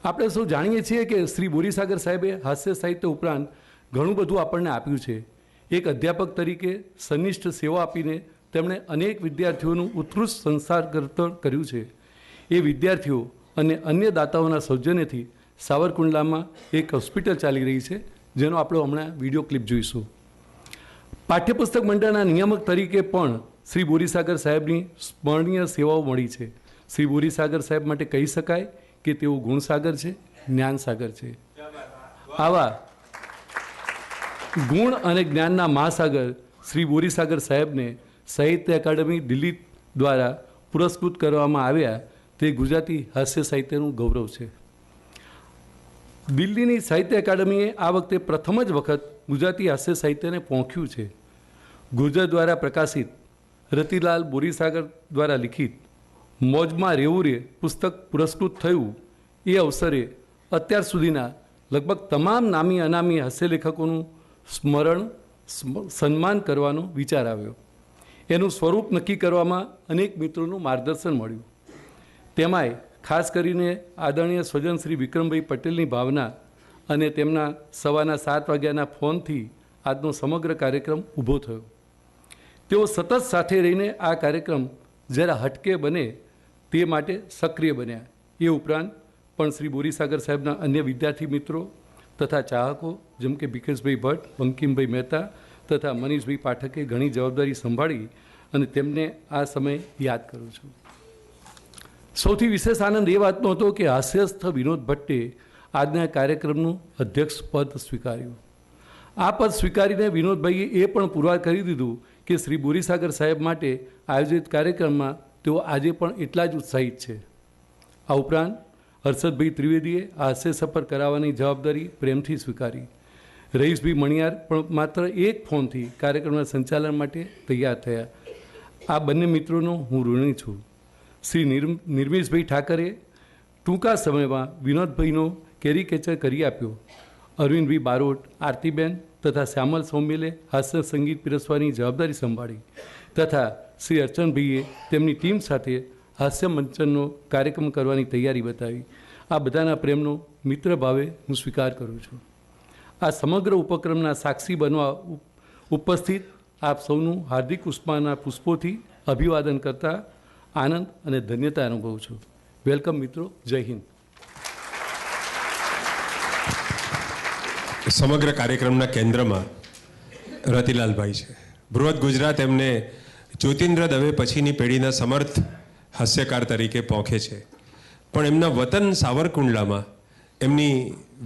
આપણે સૌ જાણીએ છીએ કે શ્રી બોરીસાગર સાહેબે હાસ્ય સાહિત્ય ઉપરાંત ઘણું બધું આપણને આપ્યું છે. એક અધ્યાપક તરીકે સનિષ્ઠ સેવા આપીને તેમણે અનેક વિદ્યાર્થીઓનું ઉત્કૃષ્ટ સંસાર ઘડતર કર્યું છે. એ વિદ્યાર્થીઓ અને અન્ય દાતાઓના સૌજન્યથી સાવરકુંડલામાં એક હોસ્પિટલ ચાલી રહી છે, જેનો આપણે હમણાં વિડીયો ક્લિપ જોઈશું. પાઠ્યપુસ્તક મંડળના નિયામક તરીકે પણ શ્રી બોરીસાગર સાહેબની સ્મરણીય સેવાઓ મળી છે. શ્રી બોરીસાગર સાહેબ માટે કહી શકાય કે તેઓ ગુણસાગર છે, જ્ઞાનસાગર છે. આવા ગુણ અને જ્ઞાનના મહાસાગર શ્રી બોરીસાગર સાહેબને સાહિત્ય એકાડમી દિલ્હી દ્વારા પુરસ્કૃત કરવામાં આવ્યા તે ગુજરાતી હાસ્ય સાહિત્યનું ગૌરવ છે. દિલ્હીની સાહિત્ય એકાડમીએ આ વખતે પ્રથમ જ વખત ગુજરાતી હાસ્ય સાહિત્યને પોંખ્યું છે. ગુર્જર દ્વારા પ્રકાશિત રતિલાલ બોરીસાગર દ્વારા લિખિત મોજમાં રહેવું રે પુસ્તક પુરસ્કૃત થયું. એ અવસરે અત્યાર સુધીના લગભગ તમામ નામી અનામી હાસ્ય લેખકોનું સન્માન કરવાનો વિચાર આવ્યો. એનું સ્વરૂપ નક્કી કરવામાં અનેક મિત્રોનું માર્ગદર્શન મળ્યું. તેમાંય ખાસ કરીને આદરણીય સ્વજન શ્રી વિક્રમભાઈ પટેલની ભાવના અને તેમના સવારના 7 વાગ્યાના ફોનથી આજનો સમગ્ર કાર્યક્રમ ઊભો થયો. તેઓ સતત સાથે રહીને આ કાર્યક્રમ જરા હટકે બને તે માટે સક્રિય બન્યા. એ ઉપરાંત પણ શ્રી બોરીસાગર સાહેબના અન્ય વિદ્યાર્થી મિત્રો તથા ચાહકો જેમ કે ભીખેશભાઈ ભટ્ટ, બંકિમભાઈ મહેતા તથા મનીષભાઈ પાઠકે ઘણી જવાબદારી સંભાળી અને તેમને આ સમય યાદ કરું છું. સૌથી વિશેષ આનંદ એ વાતનો હતો કે હાસ્યસ્થ વિનોદ ભટ્ટે આજના કાર્યક્રમનું અધ્યક્ષ પદ સ્વીકાર્યું. આ પદ સ્વીકારીને વિનોદભાઈએ એ પણ પુરવાર કરી દીધું કે શ્રી બોરીસાગર સાહેબ માટે આયોજિત કાર્યક્રમમાં તેઓ આજે પણ એટલા જ ઉત્સાહિત છે. આ ઉપરાંત હર્ષદભાઈ ત્રિવેદીએ આ હાસ્ય સફર કરાવવાની જવાબદારી પ્રેમથી સ્વીકારી. રહીશભાઈ મણિયાર પણ માત્ર એક ફોનથી કાર્યક્રમના સંચાલન માટે તૈયાર થયા. આ બંને મિત્રોનો હું ઋણી છું. શ્રી નિર્મિશભાઈ ઠાકરે ટૂંકા સમયમાં વિનોદભાઈનો કેરિકેચર કરી આપ્યો. અરવિંદભાઈ બારોટ, આરતીબેન તથા શ્યામલ સૌમ્યલે હાસ્ય સંગીત પીરસવાની જવાબદારી સંભાળી તથા શ્રી અર્ચનભાઈએ તેમની ટીમ સાથે હાસ્ય મંચનનો કાર્યક્રમ કરવાની તૈયારી બતાવી. આ બધાના પ્રેમનો મિત્ર ભાવે હું સ્વીકાર કરું છું. આ સમગ્ર ઉપક્રમના સાક્ષી બનવા ઉપસ્થિત આપ સૌનું હાર્દિક ઉષ્માના પુષ્પોથી અભિવાદન કરતા આનંદ અને ધન્યતા અનુભવું છું. વેલકમ મિત્રો, જય હિન્દ. સમગ્ર કાર્યક્રમના કેન્દ્રમાં રતિલાલભાઈ છે. બૃહદ ગુજરાત એમને જ્યોતિન્દ્ર દવે પછીની પેઢીના સમર્થ હાસ્યકાર તરીકે પોંખે છે, પણ એમના વતન સાવરકુંડલામાં એમની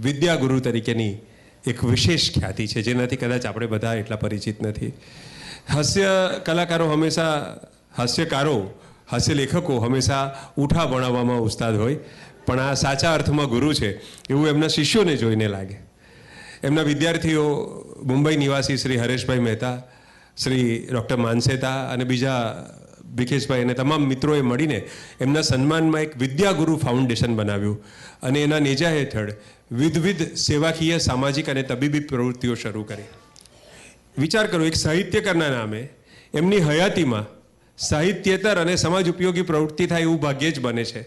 વિદ્યાગુરુ તરીકેની એક વિશેષ ખ્યાતિ છે, જેનાથી કદાચ આપણે બધા એટલા પરિચિત નથી. હાસ્ય કલાકારો હંમેશા હાસ્ય લેખકો હંમેશા ઉઠા ભણાવવામાં ઉસ્તાદ હોય, પણ આ સાચા અર્થમાં ગુરુ છે એવું એમના શિષ્યોને જોઈને લાગે. એમના વિદ્યાર્થીઓ મુંબઈ નિવાસી શ્રી હરેશભાઈ મહેતા, શ્રી ડૉક્ટર માનસેતા અને બીજા ભીખેશભાઈ અને તમામ મિત્રોએ મળીને એમના સન્માનમાં એક વિદ્યાગુરુ ફાઉન્ડેશન બનાવ્યું અને એના નેજા હેઠળ વિવિધ સેવાકીય, સામાજિક અને તબીબી પ્રવૃત્તિઓ શરૂ કરી. વિચાર કરો, એક સાહિત્યકારના નામે એમની હયાતીમાં સાહિત્યેતર અને સમાજ ઉપયોગી પ્રવૃત્તિ થાય એવું ભાગ્યે જ બને છે,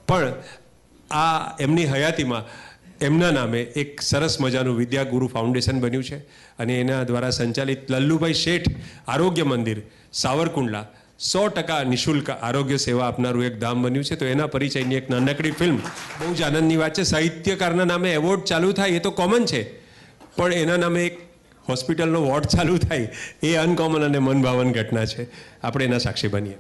પણ આ એમની હયાતીમાં એમના નામે એક સરસ મજાનું વિદ્યાગુરુ ફાઉન્ડેશન બન્યું છે અને એના દ્વારા સંચાલિત લલ્લુભાઈ શેઠ આરોગ્ય મંદિર સાવરકુંડલા 100% નિઃશુલ્ક આરોગ્ય સેવા આપનારું એક ધામ બન્યું છે. તો એના પરિચયની એક નાનકડી ફિલ્મ. બહુ જ આનંદની વાત છે. સાહિત્યકારના નામે એવોર્ડ ચાલુ થાય એ તો કોમન છે, પણ એના નામે એક હોસ્પિટલનો વોર્ડ ચાલુ થાય એ અનકોમન અને મનભાવન ઘટના છે. આપણે એના સાક્ષી બનીએ.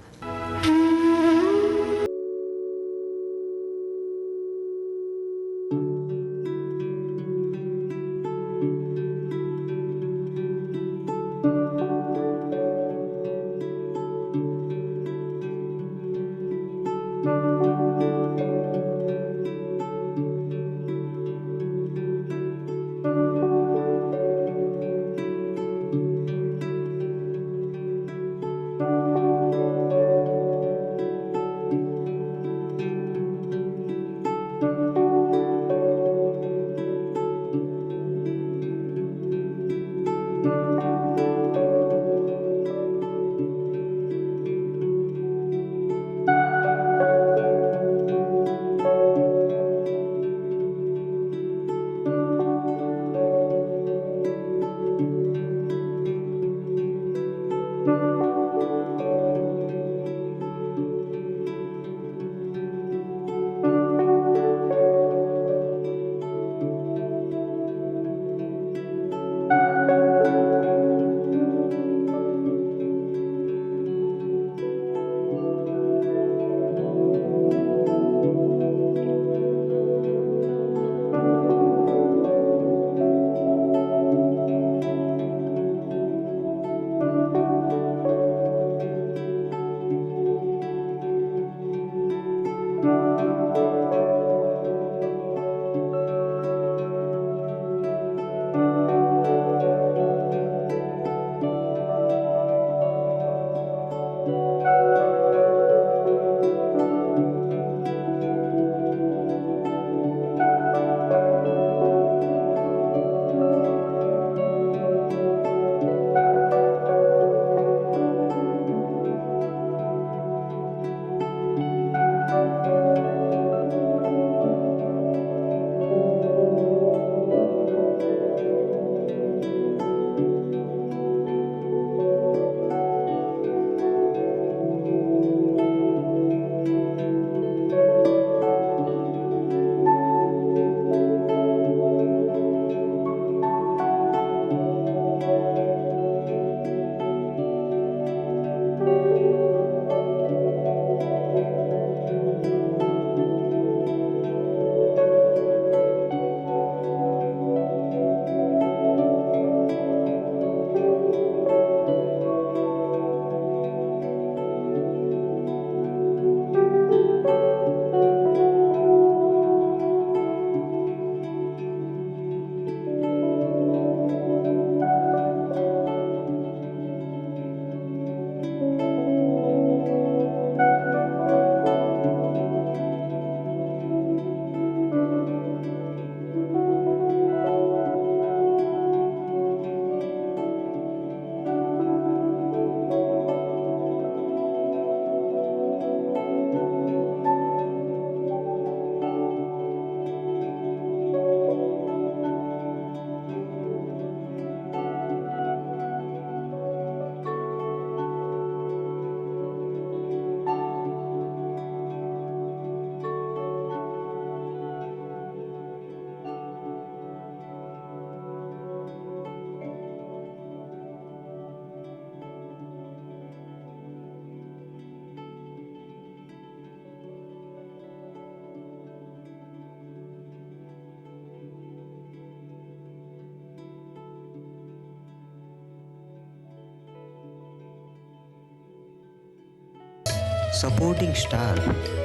सपोर्टिंग स्टाफ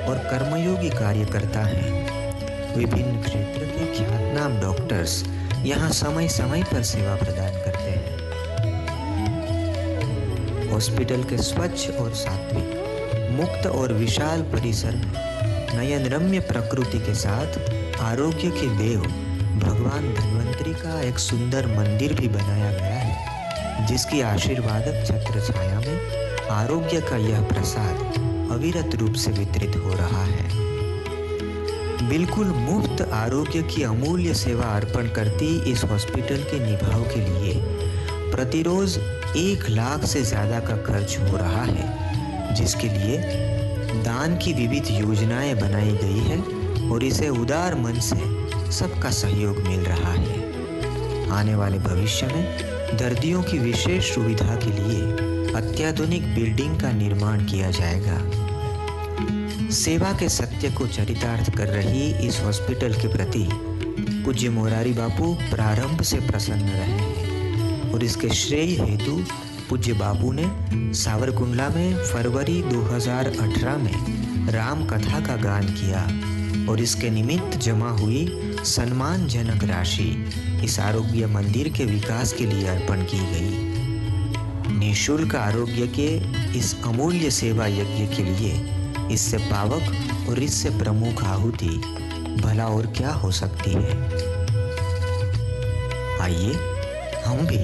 और कर्मयोगी कार्यकर्ता हैं। विभिन्न क्षेत्र के ख्यातनाम डॉक्टर्स यहाँ समय समय पर सेवा प्रदान करते हैं। हॉस्पिटल के स्वच्छ और सात्विक, मुक्त और विशाल परिसर में नयनरम्य प्रकृति के साथ आरोग्य के देव भगवान धन्वंतरी का एक सुंदर मंदिर भी बनाया गया है, जिसकी आशीर्वादक छत्र छाया में आरोग्य का यह प्रसाद अविरत रूप से वितरित हो रहा है। बिल्कुल मुफ्त आरोग्य की अमूल्य सेवा अर्पण करती इस हॉस्पिटल के निभाव के लिए प्रतिरोज 1 लाख से ज़्यादा का खर्च हो रहा है, जिसके लिए दान की विविध योजनाएं बनाई गई है और इसे उदार मन से सबका सहयोग मिल रहा है। आने वाले भविष्य में दर्दियों की विशेष सुविधा के लिए अत्याधुनिक बिल्डिंग का निर्माण किया जाएगा। सेवा के सत्य को चरितार्थ कर रही इस हॉस्पिटल के प्रति पूज्य मोरारी बापू प्रारंभ से प्रसन्न रहे हैं और इसके श्रेय हेतु पूज्य बापू ने सावरकुंडला में फरवरी 2018 में राम कथा का गान किया और इसके निमित्त जमा हुई सम्मानजनक राशि इस आरोग्य मंदिर के विकास के लिए अर्पण की गई। निःशुल्क आरोग्य के इस अमूल्य सेवा यज्ञ के लिए इससे पावक और इससे प्रमुख आहुति भला और क्या हो सकती है। आइए हम भी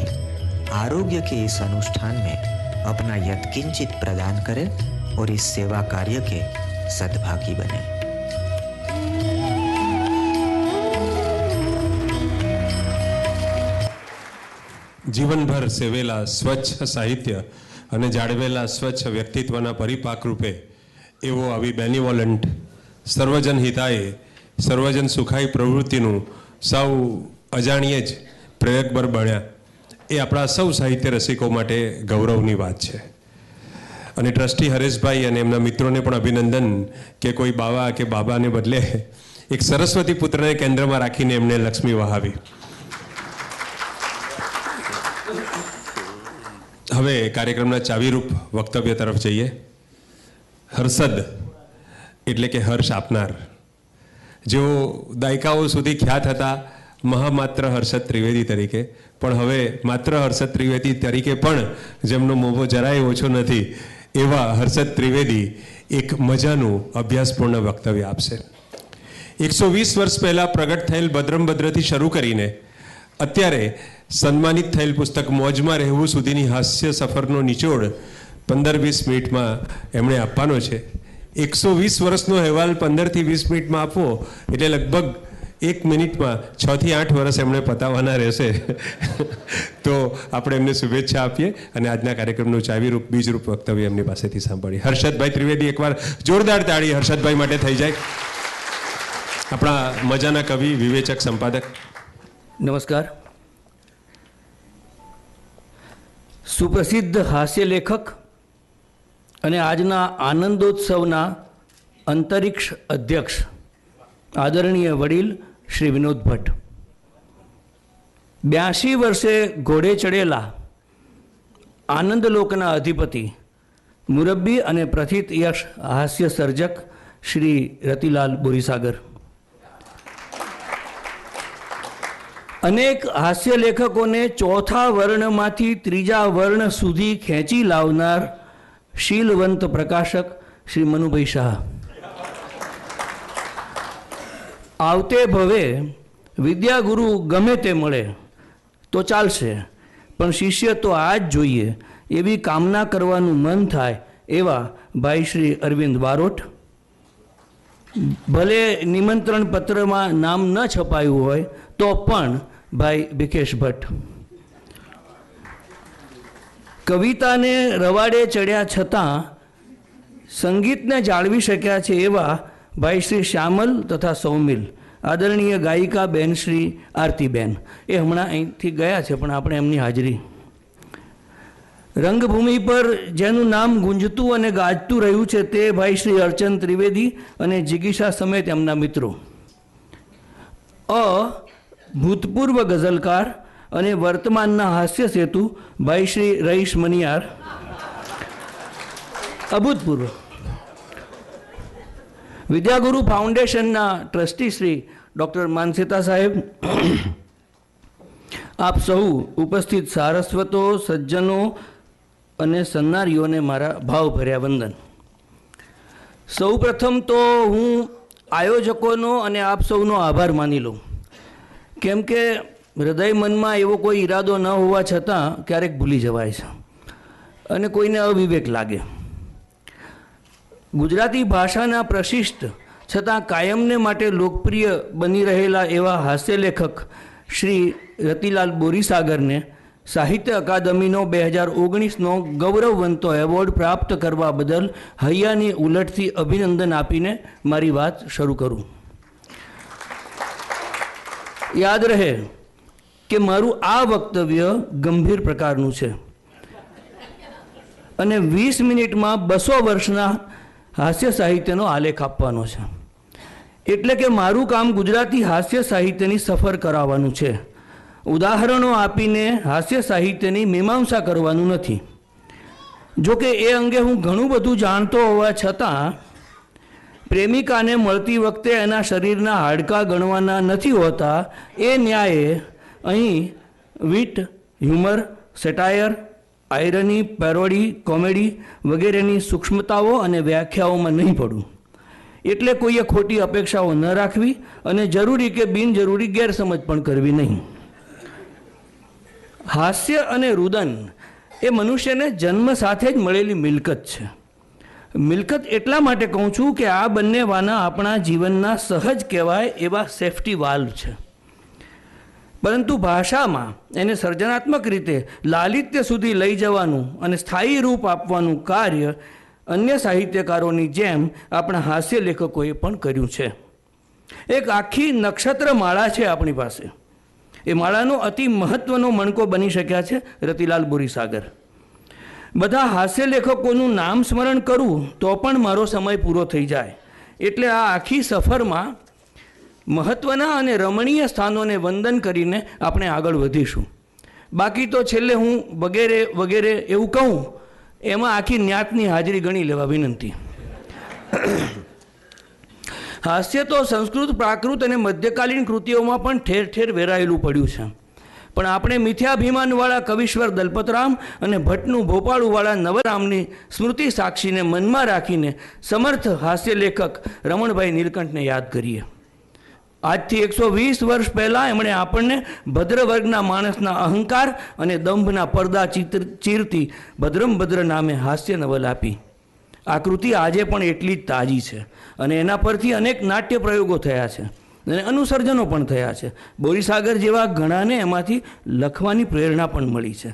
आरोग्य के इस अनुष्ठान में अपना यत्किंचित प्रदान करें और इस सेवा कार्य के सद्भागी बने। જીવનભર સેવેલા સ્વચ્છ સાહિત્ય અને જાળવેલા સ્વચ્છ વ્યક્તિત્વના પરિપાક રૂપે એવો આવી બેનિવોલન્ટ સર્વજન હિતાય સર્વજન સુખાય પ્રવૃત્તિનું સૌ અજાણીએ જ પ્રયોગબર બન્યા એ આપણા સૌ સાહિત્ય રસિકો માટે ગૌરવની વાત છે। અને ટ્રસ્ટી હરેશભાઈ અને એમના મિત્રોને પણ અભિનંદન કે કોઈ બાવા કે બાબાને બદલે એક સરસ્વતી પુત્રને કેન્દ્રમાં રાખીને એમને લક્ષ્મી વહાવી। હવે કાર્યક્રમના ચાવીરૂપ વક્તવ્ય તરફ જઈએ। હર્ષદ એટલે કે હર્ષ આપનાર, જેઓ દાયકાઓ સુધી ખ્યાત હતા મહામાત્ર હર્ષદ ત્રિવેદી તરીકે, પણ હવે માત્ર હર્ષદ ત્રિવેદી તરીકે પણ જેમનો મોભો જરાય ઓછો નથી એવા હર્ષદ ત્રિવેદી એક મજાનું અભ્યાસપૂર્ણ વક્તવ્ય આપશે। 120 વર્ષ પહેલાં પ્રગટ થયેલ ભદ્રમ ભદ્રથી શરૂ કરીને અત્યારે સન્માનિત થયેલ પુસ્તક મોજમાં રહેવું સુધીની હાસ્ય સફરનો નિચોડ 15-20 મિનિટમાં એમણે આપવાનો છે। 120 વર્ષનો અહેવાલ 15થી 20 મિનિટમાં આપવો એટલે લગભગ 1 મિનિટમાં 6 થી 8 વર્ષ એમણે પતાવવાના રહેશે। તો આપણે એમને શુભેચ્છા આપીએ અને આજના કાર્યક્રમનું ચાવીરૂપ બીજરૂપ વક્તવ્ય એમની પાસેથી સાંભળીએ। હર્ષદભાઈ ત્રિવેદી, એકવાર જોરદાર તાળી હર્ષદભાઈ માટે થઈ જાય। આપણા મજાના કવિ, વિવેચક, સંપાદક। નમસ્કાર। સુપ્રસિદ્ધ હાસ્ય લેખક અને આજના આનંદોત્સવના અંતરિક્ષ અધ્યક્ષ આદરણીય વડીલ શ્રી વિનોદ ભટ્ટ, 82 વર્ષે ઘોડે ચડેલા આનંદલોકના અધિપતિ, મુરબ્બી અને પ્રથિત યશ હાસ્ય સર્જક શ્રી રતિલાલ બોરીસાગર, અનેક હાસ્ય લેખકોને ચોથા વર્ણમાંથી ત્રીજા વર્ણ સુધી ખેંચી લાવનાર શીલવંત પ્રકાશક શ્રી મનુભાઈ શાહ, આવતે ભવે વિદ્યાગુરુ ગમે તે મળે તો ચાલશે, પણ શિષ્ય તો આ જ જોઈએ એવી કામના કરવાનું મન થાય એવા ભાઈ શ્રી અરવિંદ બારોટ, ભલે નિમંત્રણ પત્રમાં નામ ન છપાયું હોય તો પણ ભાઈ ભીખેશ ભટ્ટ, કવિતાને રવાડે ચડ્યા છતાં સંગીતને જાળવી શક્યા છે એવા ભાઈ શ્રી શ્યામલ તથા સૌમિલ, આદરણીય ગાયિકા બેન શ્રી આરતીબેન, એ હમણાં અહીંથી ગયા છે પણ આપણે એમની હાજરી, રંગભૂમિ પર જેનું નામ ગુંજતું અને ગાજતું રહ્યું છે તે ભાઈ શ્રી અર્ચન ત્રિવેદી અને જિગીશા સમેત એમના મિત્રો, ભૂતપૂર્વ ગઝલકાર અને વર્તમાનના હાસ્ય સેતુ ભાઈ શ્રી રઈશ મનિયાર, અભૂતપૂર્વ વિદ્યાગુરુ ફાઉન્ડેશનના ટ્રસ્ટી શ્રી ડૉક્ટર માનસેતા સાહેબ, આપ સૌ ઉપસ્થિત સારસ્વતો, સજ્જનો અને સન્નારીઓને મારા ભાવભર્યા વંદન. સૌ પ્રથમ તો હું આયોજકોનો અને આપ સૌનો આભાર માની લઉં, કેમ કે હૃદય મનમાં એવો કોઈ ઈરાદો ન હોવા છતાં ક્યારેક ભૂલી જવાય છે અને કોઈને અવિવેક લાગે. ગુજરાતી ભાષાના પ્રશિષ્ટ છતાં કાયમને માટે લોકપ્રિય બની રહેલા એવા હાસ્યલેખક શ્રી રતિલાલ બોરીસાગરને સાહિત્ય અકાદમીનો 2019નો ગૌરવવંતો એવોર્ડ પ્રાપ્ત કરવા બદલ હૈયાની ઉલટથી અભિનંદન આપીને મારી વાત શરૂ કરું. યાદ રહે કે મારું આ વક્તવ્ય ગંભીર પ્રકારનું છે અને 20 મિનિટમાં 200 વર્ષના હાસ્ય સાહિત્યનો આલેખ આપવાનો છે. એટલે કે મારું કામ ગુજરાતી હાસ્ય સાહિત્યની સફર કરાવવાનું છે, ઉદાહરણો આપીને હાસ્ય સાહિત્યની મીમાંસા કરવાનું નથી. જોકે એ અંગે હું ઘણું બધું જાણતો હોવા છતાં પ્રેમિકાને મળતી વખતે એના શરીરના હાડકાં ગણવાના નથી હોતા એ ન્યાયે અહીં wit, humour, satire, irony, parody, comedy વગેરેની સૂક્ષ્મતાઓ અને વ્યાખ્યાઓમાં નહીં પડું. એટલે કોઈએ ખોટી અપેક્ષાઓ ન રાખવી અને જરૂરી કે બિનજરૂરી ગેરસમજ પણ કરવી નહીં. હાસ્ય અને રુદન એ મનુષ્યને જન્મ સાથે જ મળેલી મિલકત છે. મિલકત એટલા માટે કહું છું કે આ બંને વાના આપણા જીવનના સહજ કહેવાય એવા સેફટી વાલ્વ છે. પરંતુ ભાષામાં એને સર્જનાત્મક રીતે લાલિત્ય સુધી લઈ જવાનું અને સ્થાયી રૂપ આપવાનું કાર્ય અન્ય સાહિત્યકારોની જેમ આપણા હાસ્ય લેખકોએ પણ કર્યું છે. એક આખી નક્ષત્ર માળા છે આપણી પાસે. એ માળાનો અતિ મહત્ત્વનો મણકો બની શક્યા છે રતિલાલ બોરીસાગર. બધા હાસ્ય લેખકોનું નામ સ્મરણ કરું તો પણ મારો સમય પૂરો થઈ જાય. એટલે આ આખી સફરમાં મહત્ત્વના અને રમણીય સ્થાનોને વંદન કરીને આપણે આગળ વધીશું. બાકી તો છેલ્લે હું વગેરે વગેરે એવું કહું એમાં આખી ન્યાતની હાજરી ગણી લેવા વિનંતી. હાસ્ય તો સંસ્કૃત, પ્રાકૃત અને મધ્યકાલીન કૃતિઓમાં પણ ઠેર ઠેર વેરાયેલું પડ્યું છે. પણ આપણે મિથ્યાભિમાનવાળા કવિશ્વર દલપતરામ અને ભટ્ટનું ભોપાળુવાળા નવરામની સ્મૃતિ સાક્ષીને મનમાં રાખીને સમર્થ હાસ્ય લેખક રમણભાઈ નીલકંઠને યાદ કરીએ. આજથી 120 વર્ષ પહેલાં એમણે આપણને ભદ્ર વર્ગના માણસના અહંકાર અને દંભના પડદા ચીરતી ભદ્રમ ભદ્ર નામે હાસ્ય નવલ આપી. આ કૃતિ આજે પણ એટલી જ તાજી છે અને એના પરથી અનેક નાટ્ય પ્રયોગો થયા છે અને અનુસર્જનો પણ થયા છે. બોરીસાગર જેવા ઘણાને એમાંથી લખવાની પ્રેરણા પણ મળી છે.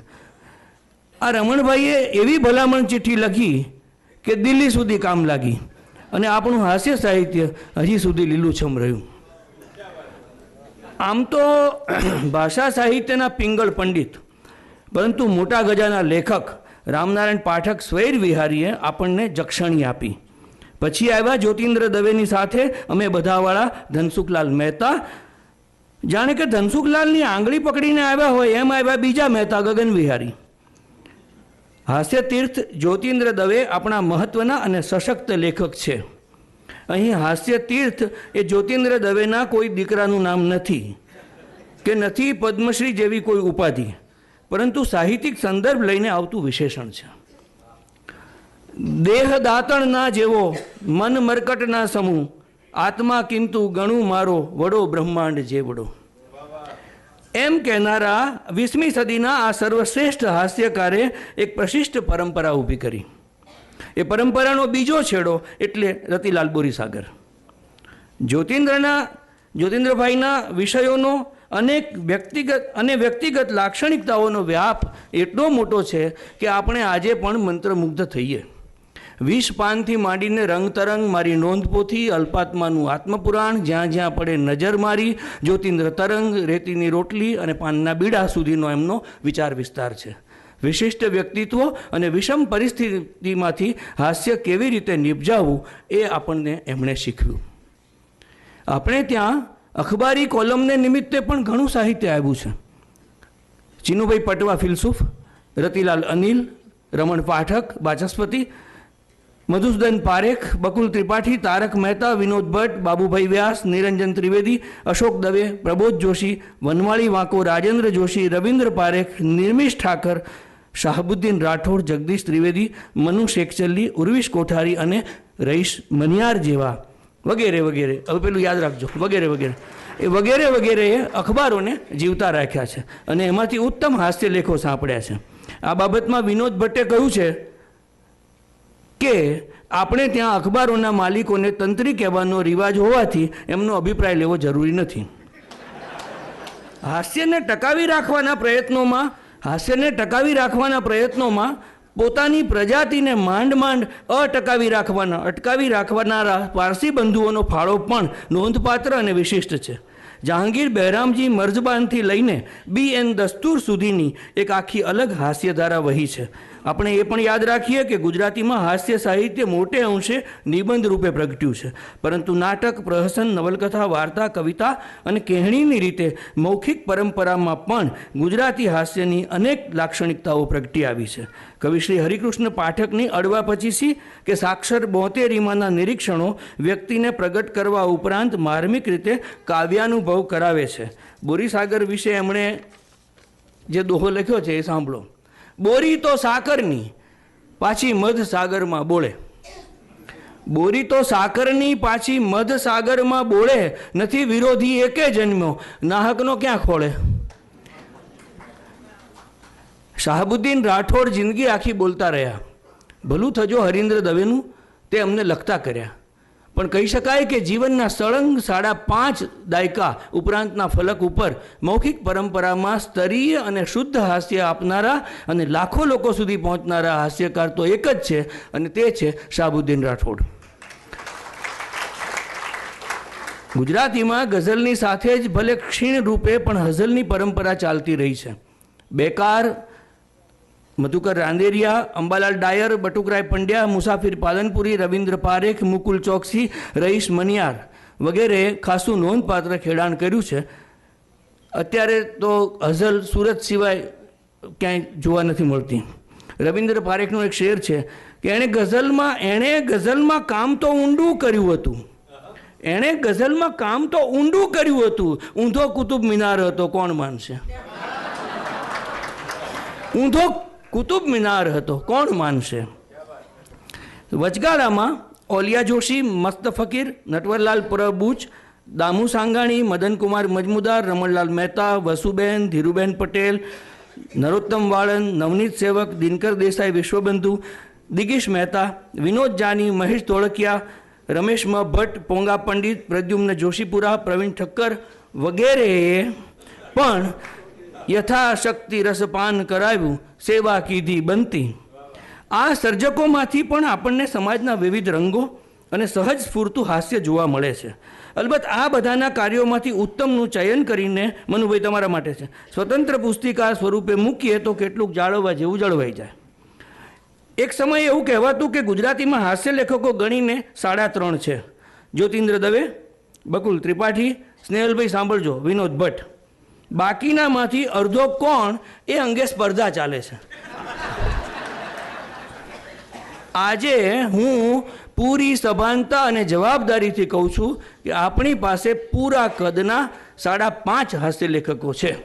આ રમણભાઈએ એવી ભલામણ ચિઠ્ઠી લખી કે દિલ્હી સુધી કામ લાગી અને આપણું હાસ્ય સાહિત્ય હજી સુધી લીલુંછમ રહ્યું. આમ તો ભાષા સાહિત્યના પિંગળ પંડિત પરંતુ મોટા ગજાના લેખક રામનારાયણ પાઠક સ્વૈર વિહારીએ આપણને જક્ષણી આપી. પછી આવ્યા જ્યોતિન્દ્ર દવેની સાથે અમે બધાવાળા ધનસુખલાલ મહેતા. જાણે કે ધનસુખલાલની આંગળી પકડીને આવ્યા હોય એમ આવ્યા બીજા મહેતા ગગન વિહારી. હાસ્ય તીર્થ જ્યોતિન્દ્ર દવે આપણા મહત્ત્વના અને સશક્ત લેખક છે. અહીં હાસ્ય તીર્થ એ જ્યોતિન્દ્ર દવેના કોઈ દીકરાનું નામ નથી કે નથી પદ્મશ્રી જેવી કોઈ ઉપાધિ, પરંતુ સાહિત્યિક સંદર્ભ લઈને આવતું વિશેષણ છે. દેહ દાતણના જેવો મન મરકટના સમૂહ, આત્મા કિંતુ ગણું મારો વડો બ્રહ્માંડ જેવડો. એમ કહેનારા 20મી સદીના આ સર્વશ્રેષ્ઠ હાસ્યકારે એક પ્રશિષ્ટ પરંપરા ઊભી કરી. એ પરંપરાનો બીજો છેડો એટલે રતિલાલ બોરીસાગર. જ્યોતિન્દ્રભાઈના વિષયોનો અનેક વ્યક્તિગત લાક્ષણિકતાઓનો વ્યાપ એટલો મોટો છે કે આપણે આજે પણ મંત્રમુગ્ધ થઈએ. 20 પાનથી માંડીને રંગતરંગ, મારી નોંધપોથી, અલ્પાત્માનું આત્મપુરાણ, જ્યાં જ્યાં પડે નજર મારી, જ્યોતિન્દ્ર તરંગ, રેતીની રોટલી અને પાનના બીડા સુધીનો એમનો વિચાર વિસ્તાર છે. વિશિષ્ટ વ્યક્તિત્વ અને વિષમ પરિસ્થિતિમાંથી હાસ્ય કેવી રીતે નિપજાવવું એ આપણને એમણે શીખવ્યું. આપણે ત્યાં અખબારી કોલમને નિમિત્તે પણ ઘણું સાહિત્ય આવ્યું છે. ચીનુભાઈ પટવા ફિલસૂફ, રતિલાલ અનિલ, રમણ પાઠક વાચસ્પતિ, મધુસૂદન પારેખ, બકુલ ત્રિપાઠી, તારક મહેતા, વિનોદ ભટ્ટ, બાબુભાઈ વ્યાસ, નિરંજન ત્રિવેદી, અશોક દવે, પ્રબોધ જોશી, વનવાળી વાંકો, રાજેન્દ્ર જોશી, રવિન્દ્ર પારેખ, નિર્મિશ ઠાકર, શાહબુદ્દીન રાઠોડ, જગદીશ ત્રિવેદી, મનુ શેખચલ્લી, ઉર્વિશ કોઠારી અને રઈશ મનિયાર જેવા વગેરે વગેરે, હવે પેલું યાદ રાખજો, વગેરે વગેરે, એ વગેરે વગેરેએ અખબારોને જીવતા રાખ્યા છે અને એમાંથી ઉત્તમ હાસ્ય લેખો સાંપડ્યા છે. આ બાબતમાં વિનોદ ભટ્ટે કહ્યું છે કે આપણે ત્યાં અખબારોના માલિકોને તંત્રી કહેવાનો રિવાજ હોવાથી એમનો અભિપ્રાય લેવો જરૂરી નથી. હાસ્યને ટકાવી રાખવાના પ્રયત્નોમાં પોતાની પ્રજાતિને માંડ અટકાવી રાખવાના પારસી બંધુઓનો ફાળો પણ નોંધપાત્ર અને વિશિષ્ટ છે. જહાંગીર બહેરામજી મર્ઝબાનથી લઈને BN દસ્તુર સુધીની એક આખી અલગ હાસ્યધારા વહી છે. આપણે એ પણ યાદ રાખીએ કે ગુજરાતીમાં હાસ્ય સાહિત્ય મોટે અંશે નિબંધ રૂપે પ્રગટ્યું છે, પરંતુ નાટક, પ્રહસન, નવલકથા, વાર્તા, કવિતા અને કહેણીની રીતે મૌખિક પરંપરામાં પણ ગુજરાતી હાસ્યની અનેક લાક્ષણિકતાઓ પ્રગટી આવી છે. કવિ શ્રી હરિકૃષ્ણ પાઠકની અડવા પચીસી કે સાક્ષર 72 નિરીક્ષણો વ્યક્તિને પ્રગટ કરવા ઉપરાંત માર્મિક રીતે કાવ્યાનુભવ કરાવે છે. બોરીસાગર વિશે એમણે જે દોહો લખ્યો છે એ સાંભળો. બોરી તો સાકરની પાછી મધ સાગરમાં બોળે, બોરી તો સાકરની પાછી મધ સાગરમાં બોળે, નથી વિરોધી એકે જન્મ્યો, નાહકનો ક્યાં ખોળે. શાહબુદ્દીન રાઠોડ જિંદગી આખી બોલતા રહ્યા. ભલું થજો હરીન્દ્ર દવેનું તે અમને લખતા કર્યા, પણ કહી શકાય કે જીવનના સળંગ 5.5 દાયકા ઉપરાંતના ફલક ઉપર મૌખિક પરંપરામાં સ્તરીય અને શુદ્ધ હાસ્ય આપનારા અને લાખો લોકો સુધી પહોંચનારા હાસ્યકાર તો એક જ છે અને તે છે શાહબુદ્દીન રાઠોડ. ગુજરાતીમાં ગઝલની સાથે જ ભલે ક્ષીણ રૂપે પણ હઝલની પરંપરા ચાલતી રહી છે. બેકાર, મધુકર રાંદેરિયા, અંબાલાલ ડાયર, બટુકરાય પંડ્યા, મુસાફિર પાલનપુરી, રવિન્દ્ર પારેખ, મુકુલ ચોકસી, રઈશ મનિયાર વગેરે ખાસું નોંધપાત્ર ખેડાણ કર્યું છે. અત્યારે તો હઝલ સુરત સિવાય ક્યાંય જોવા નથી મળતી. રવિન્દ્ર પારેખનો એક શેર છે કે એણે ગઝલમાં કામ તો ઊંડું કર્યું હતું, ઊંધો કુતુબ મિનાર હતો, કોણ માનશે? ઊંધો કુતુબ મિનાર હતો, કોણ માનશે? વચગાળામાં ઓલિયા જોશી, મસ્ત ફકીર, નટવરલાલ પ્રભુચ, દામુ સાંગાણી, મદનકુમાર મજમુદાર, રમણલાલ મહેતા, વસુબેન, ધીરુબેન પટેલ, નરોત્તમ વાળન, નવનીત સેવક, દિનકર દેસાઈ, વિશ્વબંધુ, દિગીશ મહેતા, વિનોદ જાની, મહેશ ધોળકિયા, રમેશ ભટ્ટ, પોંગા પંડિત, પ્રદ્યુમ્ન જોશીપુરા, પ્રવીણ ઠક્કર વગેરેએ પણ યથાશક્તિ રસપાન કરાવ્યું, સેવા કીધી બનતી. આ સર્જકોમાંથી પણ આપણને સમાજના વિવિધ રંગો અને સહજ સ્ફૂર્તું હાસ્ય જોવા મળે છે. અલબત્ત આ બધાના કાર્યોમાંથી ઉત્તમનું ચયન કરીને, મનુભાઈ તમારા માટે છે, સ્વતંત્ર પુસ્તિકા સ્વરૂપે મૂકીએ તો કેટલુંક જાળવવા જેવું જળવાઈ જાય. એક સમયે એવું કહેવાતું કે ગુજરાતીમાં હાસ્ય લેખકો ગણીને 3.5 છે. જ્યોતિન્દ્ર દવે, બકુલ ત્રિપાઠી, સ્નેહલભાઈ સાંભળજો, વિનોદ ભટ્ટ. બાકીનામાંથી અડધો કોણ એ અંગે સ્પર્ધા ચાલે છે. આજે હું પૂરી સભાનતા અને જવાબદારીથી કહું છું કે આપણી પાસે પૂરા કદના 5.5 હાસ્ય લેખકો છે.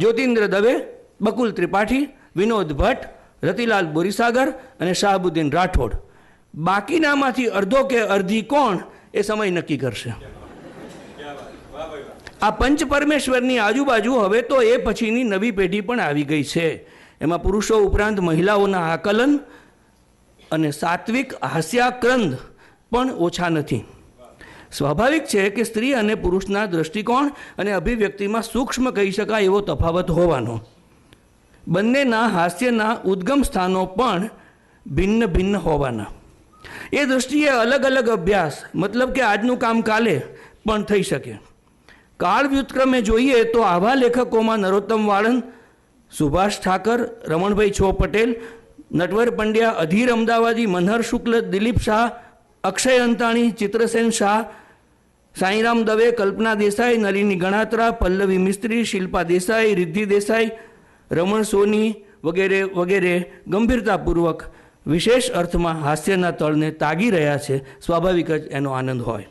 જ્યોતિન્દ્ર દવે, બકુલ ત્રિપાઠી, વિનોદ ભટ્ટ, રતિલાલ બોરીસાગર અને શાહબુદ્દીન રાઠોડ. બાકીનામાંથી અડધો કે અડધી કોણ એ સમય નક્કી કરશે. આ પંચ પરમેશ્વરની આજુબાજુ હવે તો એ પછીની નવી પેઢી પણ આવી ગઈ છે. એમાં પુરુષો ઉપરાંત મહિલાઓના આકલન અને સાત્વિક હાસ્યાક્રંદ પણ ઓછા નથી. સ્વાભાવિક છે કે સ્ત્રી અને પુરુષના દૃષ્ટિકોણ અને અભિવ્યક્તિમાં સૂક્ષ્મ કહી શકાય એવો તફાવત હોવાનો. બંનેના હાસ્યના ઉદ્ગમ સ્થાનો પણ ભિન્ન ભિન્ન હોવાના. એ દૃષ્ટિએ અલગ અલગ અભ્યાસ, મતલબ કે આજનું કામ કાલે પણ થઈ શકે. કાળ વ્યુત્ક્રમે જોઈએ તો આવા લેખકોમાં નરોત્તમ વાળન, સુભાષ ઠાકર, રમણભાઈ છો પટેલ, નટવર પંડ્યા, અધીર અમદાવાદી, મનહર શુક્લ, દિલીપ શાહ, અક્ષય અંતાણી, ચિત્રસેન શાહ, સાંઈરામ દવે, કલ્પના દેસાઈ, નલિની ગણાત્રા, પલ્લવી મિસ્ત્રી, શિલ્પા દેસાઈ, રિદ્ધિ દેસાઈ, રમણ સોની વગેરે વગેરે ગંભીરતાપૂર્વક વિશેષ અર્થમાં હાસ્યના તળને તાગી રહ્યા છે, સ્વાભાવિક જ એનો આનંદ હોય.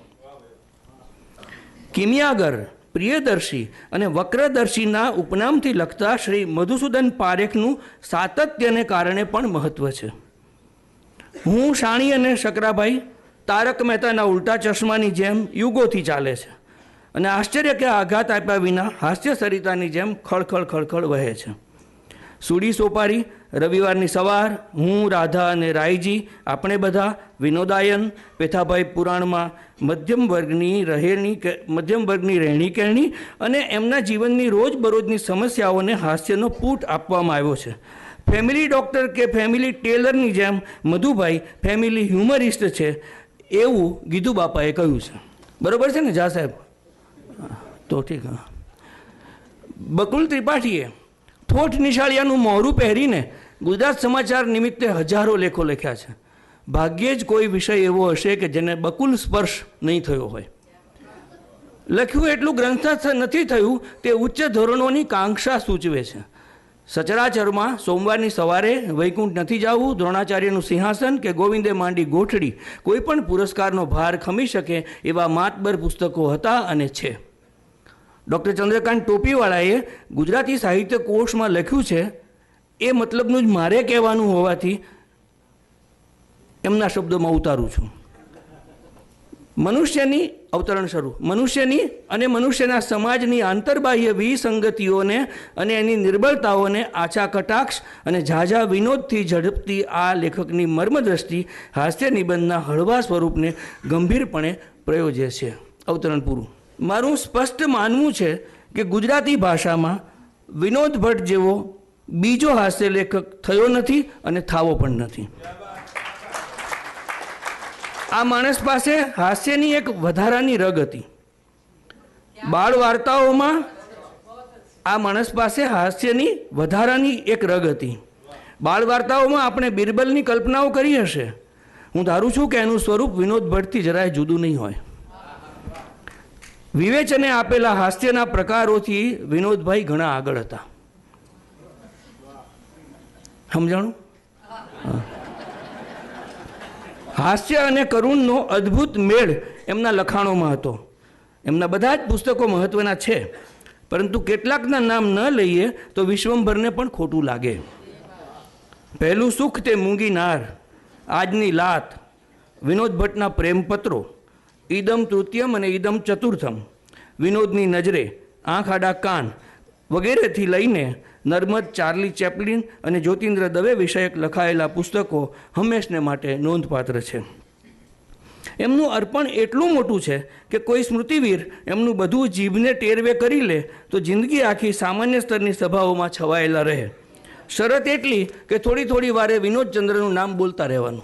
કિમિયાગર, પ્રિયદર્શી અને વક્રદર્શીના ઉપનામથી લખતા શ્રી મધુસૂદન પારેખનું સાતત્યને કારણે પણ મહત્વ છે. હું, શાણી અને શકરાભાઈ તારક મહેતાના ઉલટા ચશ્માની જેમ યુગોથી ચાલે છે અને આશ્ચર્ય કે આઘાત આપ્યા વિના હાસ્ય સરિતાની જેમ ખળખળ ખળખળ વહે છે. સુડી સોપારી, રવિવારની સવાર, હું, રાધા અને રાયજી, આપણે બધા, વિનોદાયન, પેથાભાઈ પુરાણમાં મધ્યમ વર્ગની રહેણી કહેણી અને એમના જીવનની રોજબરોજની સમસ્યાઓને હાસ્યનો પૂટ આપવામાં આવ્યો છે. ફેમિલી ડૉક્ટર કે ફેમિલી ટેલરની જેમ મધુભાઈ ફેમિલી હ્યુમરિસ્ટ છે એવું ગીધુ બાપાએ કહ્યું છે. બરાબર છે ને જા સાહેબ? તો ઠીક. બકુલ ત્રિપાઠીએ ઠોઠ નિશાળિયાનું મોહરું પહેરીને ગુજરાત સમાચાર નિમિત્તે હજારો લેખો લખ્યા છે. ભાગ્યે જ કોઈ વિષય એવો હશે કે જેને બકુલ સ્પર્શ નહીં થયો હોય. લખ્યું એટલું ગ્રંથસ્થ નથી થયું તે ઉચ્ચ ધોરણોની કાંક્ષા સૂચવે છે. સચરાચરમાં સોમવારની સવારે વૈકુંઠ નથી જવું, દ્રોણાચાર્યનું સિંહાસન કે ગોવિંદે માંડી ગોઠડી કોઈ પણ પુરસ્કારનો ભાર ખમી શકે એવા માતબર પુસ્તકો હતા અને છે. ડૉક્ટર ચંદ્રકાંત ટોપીવાળાએ ગુજરાતી સાહિત્ય કોષમાં લખ્યું છે એ મતલબનું જ મારે કહેવાનું હોવાથી એમના શબ્દોમાં ઉતારું છું. મનુષ્યની અવતરણ શરૂ. મનુષ્યની અને મનુષ્યના સમાજની આંતરબાહ્ય વિસંગતિઓને અને એની નિર્બળતાઓને આછા કટાક્ષ અને ઝાઝા વિનોદથી ઝડપતી આ લેખકની મર્મદ્રષ્ટિ હાસ્ય નિબંધના હળવા સ્વરૂપને ગંભીરપણે પ્રયોજે છે. અવતરણ પૂરું. મારું સ્પષ્ટ માનવું છે કે ગુજરાતી ભાષામાં વિનોદ ભટ્ટ જેવો બીજો હાસ્ય લેખક થયો નથી અને થાવો પણ નથી. આ માણસ પાસે હાસ્યની એક વધારાની રગ હતી. બાળ વાર્તાઓમાં આ માણસ પાસે હાસ્યની વધારાની એક રગ હતી. બાળ વાર્તાઓમાં આપણે બિરબલની કલ્પનાઓ કરી હશે. હું ધારું છું કે એનું સ્વરૂપ વિનોદ ભટ્ટથી જરાય જુદું નહીં હોય. વિવેચને આપેલા હાસ્યના પ્રકારોથી વિનોદભાઈ ઘણા આગળ હતા. સમજાણું? હાસ્ય અને કરુણનો અદ્ભુત મેળ એમના લખાણોમાં હતો. એમના બધા જ પુસ્તકો મહત્વના છે, પરંતુ કેટલાકના નામ ન લઈએ તો વિશ્વંભરને પણ ખોટું લાગે. પહેલું સુખ તે મૂંગી નાર, આજની લાત, વિનોદ ભટ્ટના પ્રેમપત્રો, ઈદમ તૃતીયમ અને ઈદમ ચતુર્થમ, વિનોદની નજરે, આંખ આડા કાન વગેરેથી લઈને નર્મદ, ચાર્લી ચેપ્લિન અને જ્યોતિન્દ્ર દવે વિષયક લખાયેલા પુસ્તકો હંમેશને માટે નોંધપાત્ર છે. એમનું અર્પણ એટલું મોટું છે કે કોઈ સ્મૃતિવીર એમનું બધું જીભને ટેરવે કરી લે તો જિંદગી આખી સામાન્ય સ્તરની સભાઓમાં છવાયેલા રહે. શરત એટલી કે થોડી થોડી વારે વિનોદચંદ્રનું નામ બોલતા રહેવાનું.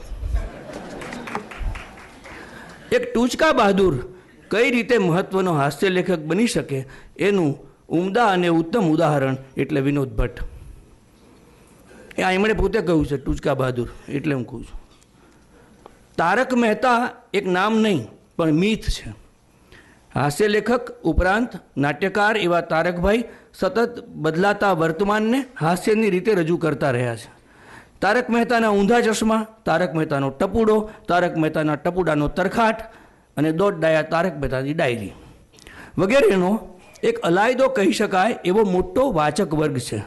એક ટૂચકા બહાદુર કઈ રીતે મહત્વનો હાસ્ય લેખક બની શકે એનું ઉમદા અને ઉત્તમ ઉદાહરણ એટલે વિનોદ ભટ્ટ. એ એમણે પોતે કહ્યું છે ટૂચકા બહાદુર, એટલે હું કહું છું. તારક મહેતા એક નામ નહીં પણ મીથ છે. હાસ્ય લેખક ઉપરાંત નાટ્યકાર એવા તારકભાઈ સતત બદલાતા વર્તમાનને હાસ્યની રીતે રજૂ કરતા રહ્યા છે. તારક મહેતાના ઊંધા ચશ્મા, તારક મહેતાનો ટપુડો, તારક મહેતાના ટપુડાનો તરખાટ અને દોઢ ડાયા તારક મહેતાની ડાયરી વગેરેનો એક અલાયદો કહી શકાય એવો મોટો વાચક વર્ગ છે.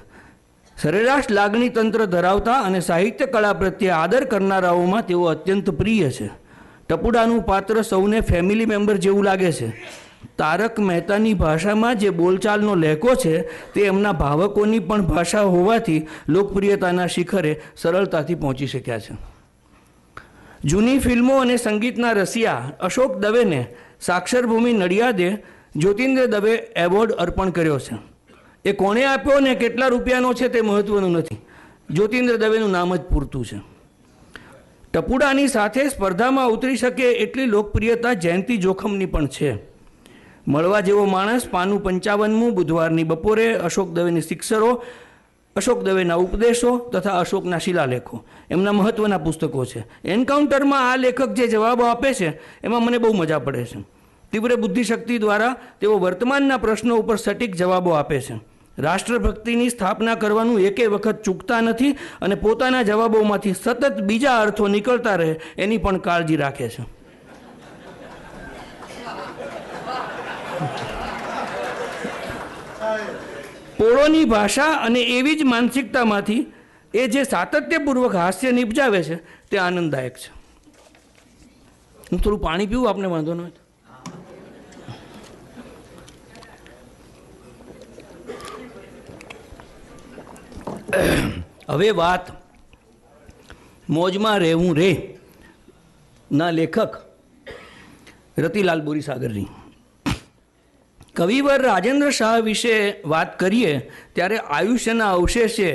સરેરાશ લાગણી તંત્ર ધરાવતા અને સાહિત્ય કળા પ્રત્યે આદર કરનારાઓમાં તેઓ અત્યંત પ્રિય છે. ટપુડાનું પાત્ર સૌને ફેમિલી મેમ્બર જેવું લાગે છે. તારક મહેતાની ભાષામાં જે બોલચાલનો લહેકો છે તે એમના ભાવકોની પણ ભાષા હોવાથી લોકપ્રિયતાના શિખરે સરળતાથી પહોંચી શક્યા છે. જૂની ફિલ્મો અને સંગીતના રસિયા અશોક દવેને સાક્ષરભૂમિ નડિયાદે જ્યોતિન્દ્ર દવે એવોર્ડ અર્પણ કર્યો છે. એ કોણે આપ્યો ને કેટલા રૂપિયાનો છે તે મહત્વનું નથી, જ્યોતિન્દ્ર દવેનું નામ જ પૂરતું છે. ટપુડાની સાથે સ્પર્ધામાં ઉતરી શકે એટલી લોકપ્રિયતા જયંતિ જોખમની પણ છે. મળવા જેવો માણસ, પાનું 55મું, બુધવારની બપોરે, અશોક દવેની શિક્ષરો, અશોક દવેના ઉપદેશો તથા અશોકના શિલાલેખો એમના મહત્વના પુસ્તકો છે. એન્કાઉન્ટરમાં આ લેખક જે જવાબો આપે છે એમાં મને બહુ મજા પડે છે. તીવ્ર બુદ્ધિશક્તિ દ્વારા તેઓ વર્તમાનના પ્રશ્નો ઉપર સટીક જવાબો આપે છે. રાષ્ટ્રભક્તિની સ્થાપના કરવાનું એકે વખત ચૂકતા નથી અને પોતાના જવાબોમાંથી સતત બીજા અર્થો નીકળતા રહે એની પણ કાળજી રાખે છે. પોળોની ભાષા અને એવી જ માનસિકતામાંથી એ જે સાતત્યપૂર્વક હાસ્ય નિપજાવે છે તે આનંદદાયક છે. હું થોડું પાણી પીવું, આપને વાંધો ન હોય? હવે વાત મોજમાં રહેવું રે ના લેખક રતિલાલ બોરીસાગરની. કવિવર રાજેન્દ્ર શાહ વિશે વાત કરીએ ત્યારે આયુષ્યના અવશેષે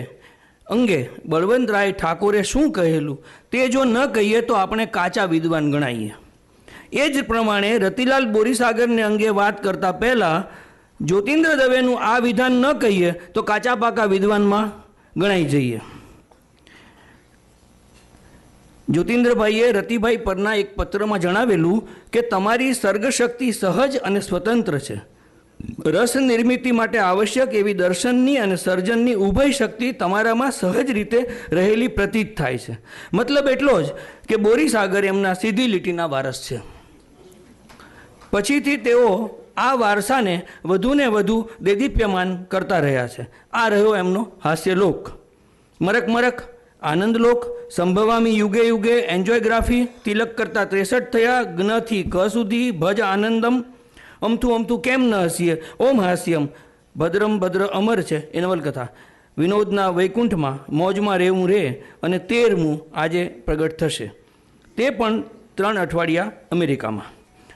અંગે બળવંતરાય ઠાકોરે શું કહેલું તે જો ન કહીએ તો આપણે કાચા વિદ્વાન ગણાઈએ. એ જ પ્રમાણે રતિલાલ બોરીસાગરને અંગે વાત કરતાં પહેલાં જ્યોતિન્દ્ર દવેનું આ વિધાન ન કહીએ તો કાચા પાકા વિદ્વાનમાં ગણાઈ જઈએ. જ્યોતિન્દ્રભાઈએ રતિભાઈ પરના એક પત્રમાં જણાવેલું કે તમારી સર્ગશક્તિ સહજ અને સ્વતંત્ર છે. રસ નિર્મિતિ માટે આવશ્યક એવી દર્શનની અને સર્જનની ઉભય શક્તિ તમારામાં સહજ રીતે રહેલી પ્રતીત થાય છે. મતલબ એટલો જ કે બોરીસાગર એમના સીધી લીટીના વારસ છે. પછીથી તેઓ આ વારસાને વધુને વધુ દેદીપ્યમાન કરતા રહ્યા છે. આ રહ્યો એમનો હાસ્યલોક. મરક મરક, આનંદલોક, સંભવામી યુગે યુગે, એન્જોયગ્રાફી, તિલક કરતા 63 થયા, જ્ઞથી ક સુધી, ભજ આનંદમ, અમથું અમથું કેમ ન હસીએ, ઓમ હાસ્યમ, ભદ્રમ ભદ્ર અમર છે એ નવલકથા, વિનોદના વૈકુંઠમાં, મોજમાં રહેવું રે અને 13મું આજે પ્રગટ થશે. તે પણ 3 અઠવાડિયા અમેરિકામાં.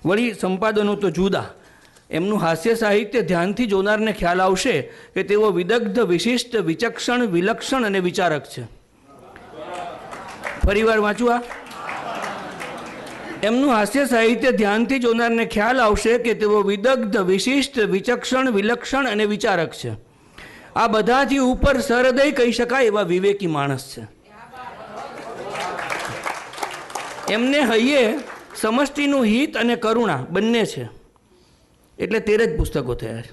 વળી સંપાદનો તો જુદા. એમનું હાસ્ય સાહિત્ય ધ્યાનથી જોનારને ખ્યાલ આવશે કે તેઓ વિદગ્ધ, વિશિષ્ટ, વિચક્ષણ, વિલક્ષણ અને વિચારક છે. ફરીવાર વાંચું આ. એમનું હાસ્ય સાહિત્ય ધ્યાનથી જોનારને ખ્યાલ આવશે કે તેઓ વિદગ્ધ, વિશિષ્ટ, વિચક્ષણ, વિલક્ષણ અને વિચારક છે. આ બધાથી ઉપર સહૃદય કહી શકાય એવા વિવેકી માણસ છે. એમને હૈયે સમષ્ટિનું હિત અને કરુણા બંને છે. એટલે 13 જ પુસ્તકો થયા છે.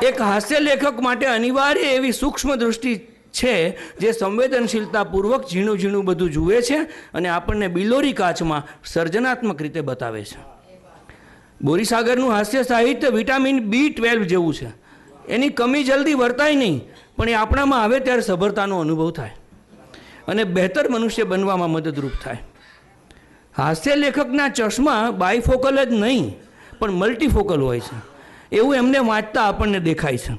એક હાસ્ય લેખક માટે અનિવાર્ય એવી સૂક્ષ્મ દૃષ્ટિ છે જે સંવેદનશીલતાપૂર્વક ઝીણું ઝીણું બધું જુએ છે અને આપણને બિલોરી કાચમાં સર્જનાત્મક રીતે બતાવે છે. બોરીસાગરનું હાસ્ય સાહિત્ય વિટામિન B12 જેવું છે. એની કમી જલ્દી વર્તાય નહીં, પણ એ આપણામાં આવે ત્યારે સભરતાનો અનુભવ થાય અને બહેતર મનુષ્ય બનવામાં મદદરૂપ થાય. હાસ્ય લેખકના ચશ્મા બાયફોકલ જ નહીં પણ મલ્ટીફોકલ હોય છે. એવું એમને વાંચતા આપણને દેખાય છે.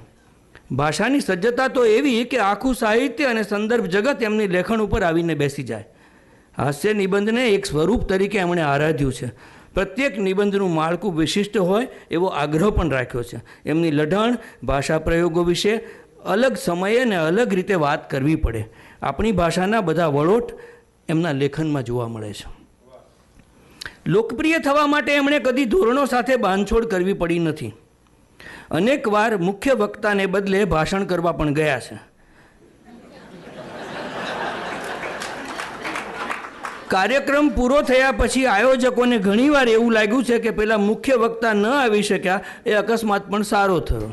ભાષાની સજ્જતા તો એવી કે આખું સાહિત્ય અને સંદર્ભ જગત એમની લેખન ઉપર આવીને બેસી જાય. હાસ્ય નિબંધને એક સ્વરૂપ તરીકે એમણે આરાધ્યું છે. પ્રત્યેક નિબંધનું માળખું વિશિષ્ટ હોય એવો આગ્રહ પણ રાખ્યો છે. એમની લઢણ, ભાષા પ્રયોગો વિશે અલગ સમયે અને અલગ રીતે વાત કરવી પડે. આપણી ભાષાના બધા વળોટ એમના લેખનમાં જોવા મળે છે. લોકપ્રિય થવા માટે એમણે કદી ધોરણો સાથે બાંધછોડ કરવી પડી નથી. અનેક વાર મુખ્ય વક્તાને બદલે ભાષણ કરવા પણ ગયા છે. કાર્યક્રમ પૂરો થયા પછી આયોજકોને ઘણીવાર એવું લાગ્યું છે કે પેલા મુખ્ય વક્તા ન આવી શક્યા એ અકસ્માત પણ સારો થયો.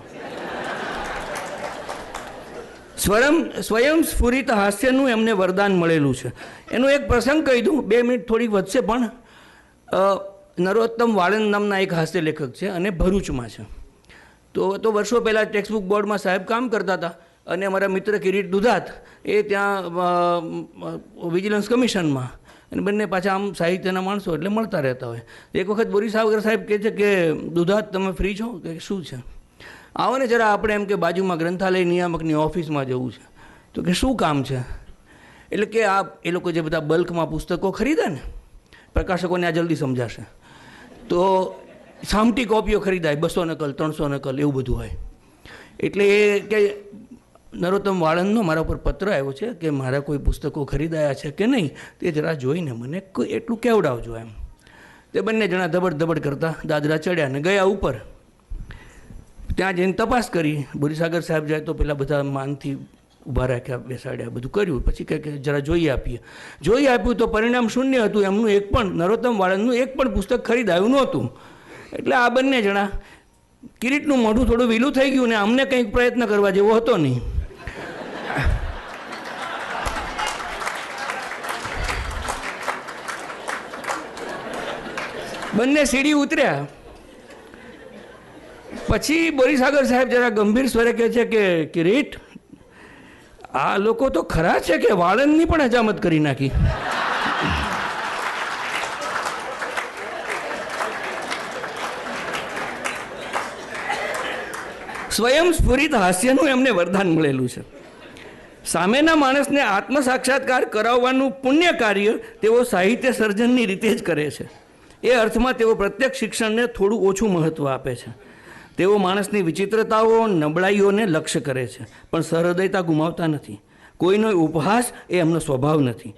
સ્વયં સ્ફુરિત હાસ્યનું એમને વરદાન મળેલું છે. એનો એક પ્રસંગ કહી દઉં, 2 મિનિટ થોડીક વધશે પણ. નરોત્તમ વાળંદ નામના એક હાસ્ય લેખક છે અને ભરૂચમાં છે. તો વર્ષો પહેલાં ટેક્સ્ટબુક બોર્ડમાં સાહેબ કામ કરતા હતા અને અમારા મિત્ર કિરીટ દુધાત એ ત્યાં વિજિલન્સ કમિશનમાં, અને બંને પાછા આમ સાહિત્યના માણસો એટલે મળતા રહેતા હોય. એક વખત બોરીસાગર સાહેબ કહે છે કે દુધાત તમે ફ્રી છો? કે શું છે, આવો ને જરા આપણે એમ કે બાજુમાં ગ્રંથાલય નિયામકની ઓફિસમાં જવું છે. તો કે શું કામ છે? એટલે કે આ એ લોકો જે બધા બલ્કમાં પુસ્તકો ખરીદે ને, પ્રકાશકોને આ જલ્દી સમજાશે, તો સામટી કોપીઓ ખરીદાય, 200 નકલ, 300 નકલ એવું બધું હોય. એટલે એ કે નરોત્તમ વાળંદનો મારા ઉપર પત્ર આવ્યો છે કે મારા કોઈ પુસ્તકો ખરીદાયા છે કે નહીં તે જરા જોઈને મને એટલું કેવડાવજો એમ. તે બંને જણા ધબડ ધબડ કરતા દાદરા ચડ્યા ને ગયા ઉપર. ત્યાં જઈને તપાસ કરી. બોરીસાગર સાહેબ જાય તો પેલા બધા માનથી ઊભા રાખ્યા, બેસાડ્યા, બધું કર્યું. પછી કહે કે જરા જોઈ આપીએ. જોઈ આપ્યું તો પરિણામ શૂન્ય હતું. એમનું એક પણ, નરોત્તમ વાળંદનું એક પણ પુસ્તક ખરીદાયું નહોતું. એટલે આ બંને જણા કિરીટનું મોઢું થોડું વીલું થઈ ગયું ને અમને કંઈક પ્રયત્ન કરવા જેવો હતો નહીં. બંને સીડી ઉતર્યા પછી બોરીસાગર સાહેબ જરા ગંભીર સ્વરે કહે છે કે કિરીટ, આ લોકો તો ખરા છે કે વાળંદની પણ હજામત કરી નાખી. સ્વયં સ્ફુરિત હાસ્યનું એમને વરદાન મળેલું છે. સામેના માણસને આત્મ સાક્ષાત્કાર કરાવવાનું પુણ્ય કાર્ય તેઓ સાહિત્ય સર્જનની રીતે જ કરે છે. એ અર્થમાં તેઓ પ્રત્યક્ષ શિક્ષણને થોડું ઓછું મહત્ત્વ આપે છે. તેઓ માણસની વિચિત્રતાઓ, નબળાઈઓને લક્ષ્ય કરે છે, પણ સહૃદયતા ગુમાવતા નથી. કોઈનો ઉપહાસ એ એમનો સ્વભાવ નથી.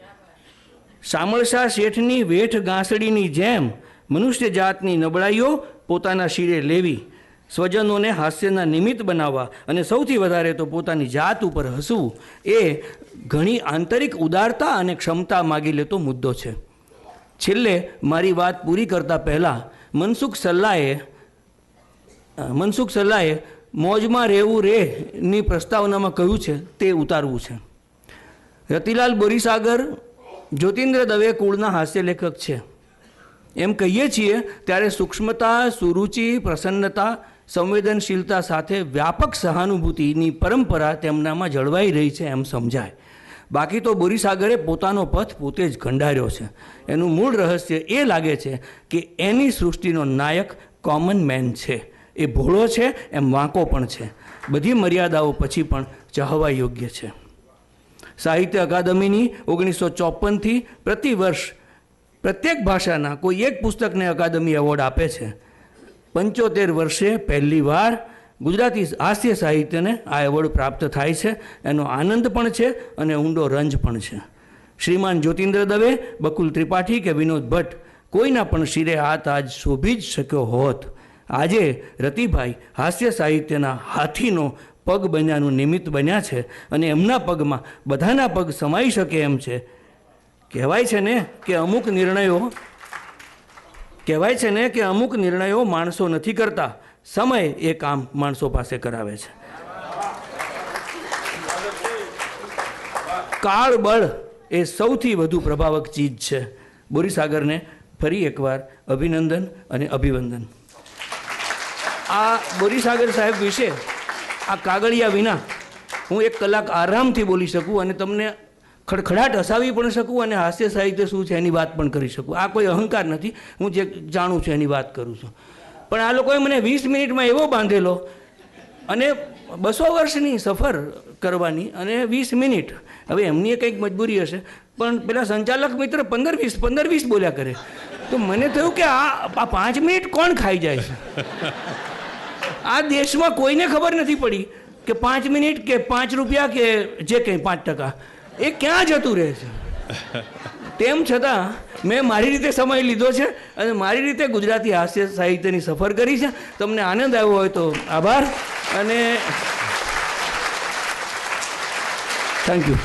શામળશા શેઠની વેઠ ગાંસડીની જેમ મનુષ્ય જાતની નબળાઈઓ પોતાના શિરે લેવી, સ્વજનોને હાસ્યના નિમિત્ત બનાવવા અને સૌથી વધારે તો પોતાની જાત ઉપર હસવું એ ઘણી આંતરિક ઉદારતા અને ક્ષમતા માગી લેતો મુદ્દો છે. છેલ્લે મારી વાત પૂરી કરતા પહેલાં મનસુખ સલ્લાએ મોજમાં રહેવું રેની પ્રસ્તાવનામાં કહ્યું છે તે ઉતારવું છે. રતિલાલ બોરીસાગર જ્યોતિન્દ્ર દવે કુળના હાસ્ય લેખક છે. એમ કહીએ છીએ ત્યારે સૂક્ષ્મતા, સુરુચિ, પ્રસન્નતા, સંવેદનશીલતા સાથે વ્યાપક સહાનુભૂતિની પરંપરા તેમનામાં જળવાઈ રહી છે એમ સમજાય. બાકી તો બોરીસાગરે પોતાનો પથ પોતે જ કંડાર્યો છે. એનું મૂળ રહસ્ય એ લાગે છે કે એની સૃષ્ટિનો નાયક કોમન મેન છે. એ ભોળો છે એમ વાંકો પણ છે. બધી મર્યાદાઓ પછી પણ ચાહવા યોગ્ય છે. સાહિત્ય અકાદમીની 1954થી પ્રતિવર્ષ પ્રત્યેક ભાષાના કોઈ એક પુસ્તકને અકાદમી એવોર્ડ આપે છે. 75 વર્ષે પહેલીવાર ગુજરાતી હાસ્ય સાહિત્યને આ એવોર્ડ પ્રાપ્ત થાય છે. એનો આનંદ પણ છે અને ઊંડો રંજ પણ છે. શ્રીમાન જ્યોતિન્દ્ર દવે, બકુલ ત્રિપાઠી કે વિનોદ ભટ્ટ કોઈના પણ શિરે હાથ આજ શોભી જ શક્યો હોત. આજે રતિભાઈ હાસ્ય સાહિત્યના હાથીનો પગ બન્યાનું નિમિત્ત બન્યા છે અને એમના પગમાં બધાના પગ સમાઈ શકે એમ છે. કહેવાય છે ને કે અમુક નિર્ણયો માણસો નથી કરતા, સમય એ કામ માણસો પાસે કરાવે છે. કાળ બળ એ સૌથી વધુ પ્રભાવક ચીજ છે. બોરીસાગરને ફરી એકવાર અભિનંદન અને અભિવંદન. આ બોરીસાગર સાહેબ વિશે આ કાગળિયા વિના હું 1 કલાક આરામથી બોલી શકું અને તમને ખડખડાટ હસાવી પણ શકું અને હાસ્ય સાહિત્ય શું છે એની વાત પણ કરી શકું. આ કોઈ અહંકાર નથી, હું જે જાણું છું એની વાત કરું છું. પણ આ લોકોએ મને 20 મિનિટમાં એવો બાંધેલો અને 200 વર્ષની સફર કરવાની અને 20 મિનિટ. હવે એમની કંઈક મજબૂરી હશે પણ પેલા સંચાલક મિત્ર 15-20 બોલ્યા કરે તો મને થયું કે આ 5 મિનિટ કોણ ખાઈ જાય છે. આ દેશમાં કોઈને ખબર નથી પડી કે 5 મિનિટ કે 5 રૂપિયા કે જે કંઈ 5% એ ક્યાં જતું રહે છે. તેમ છતાં મેં મારી રીતે સમય લીધો છે અને મારી રીતે ગુજરાતી હાસ્ય સાહિત્યની સફર કરી છે. તમને આનંદ આવ્યો હોય તો આભાર અને થેન્ક યુ.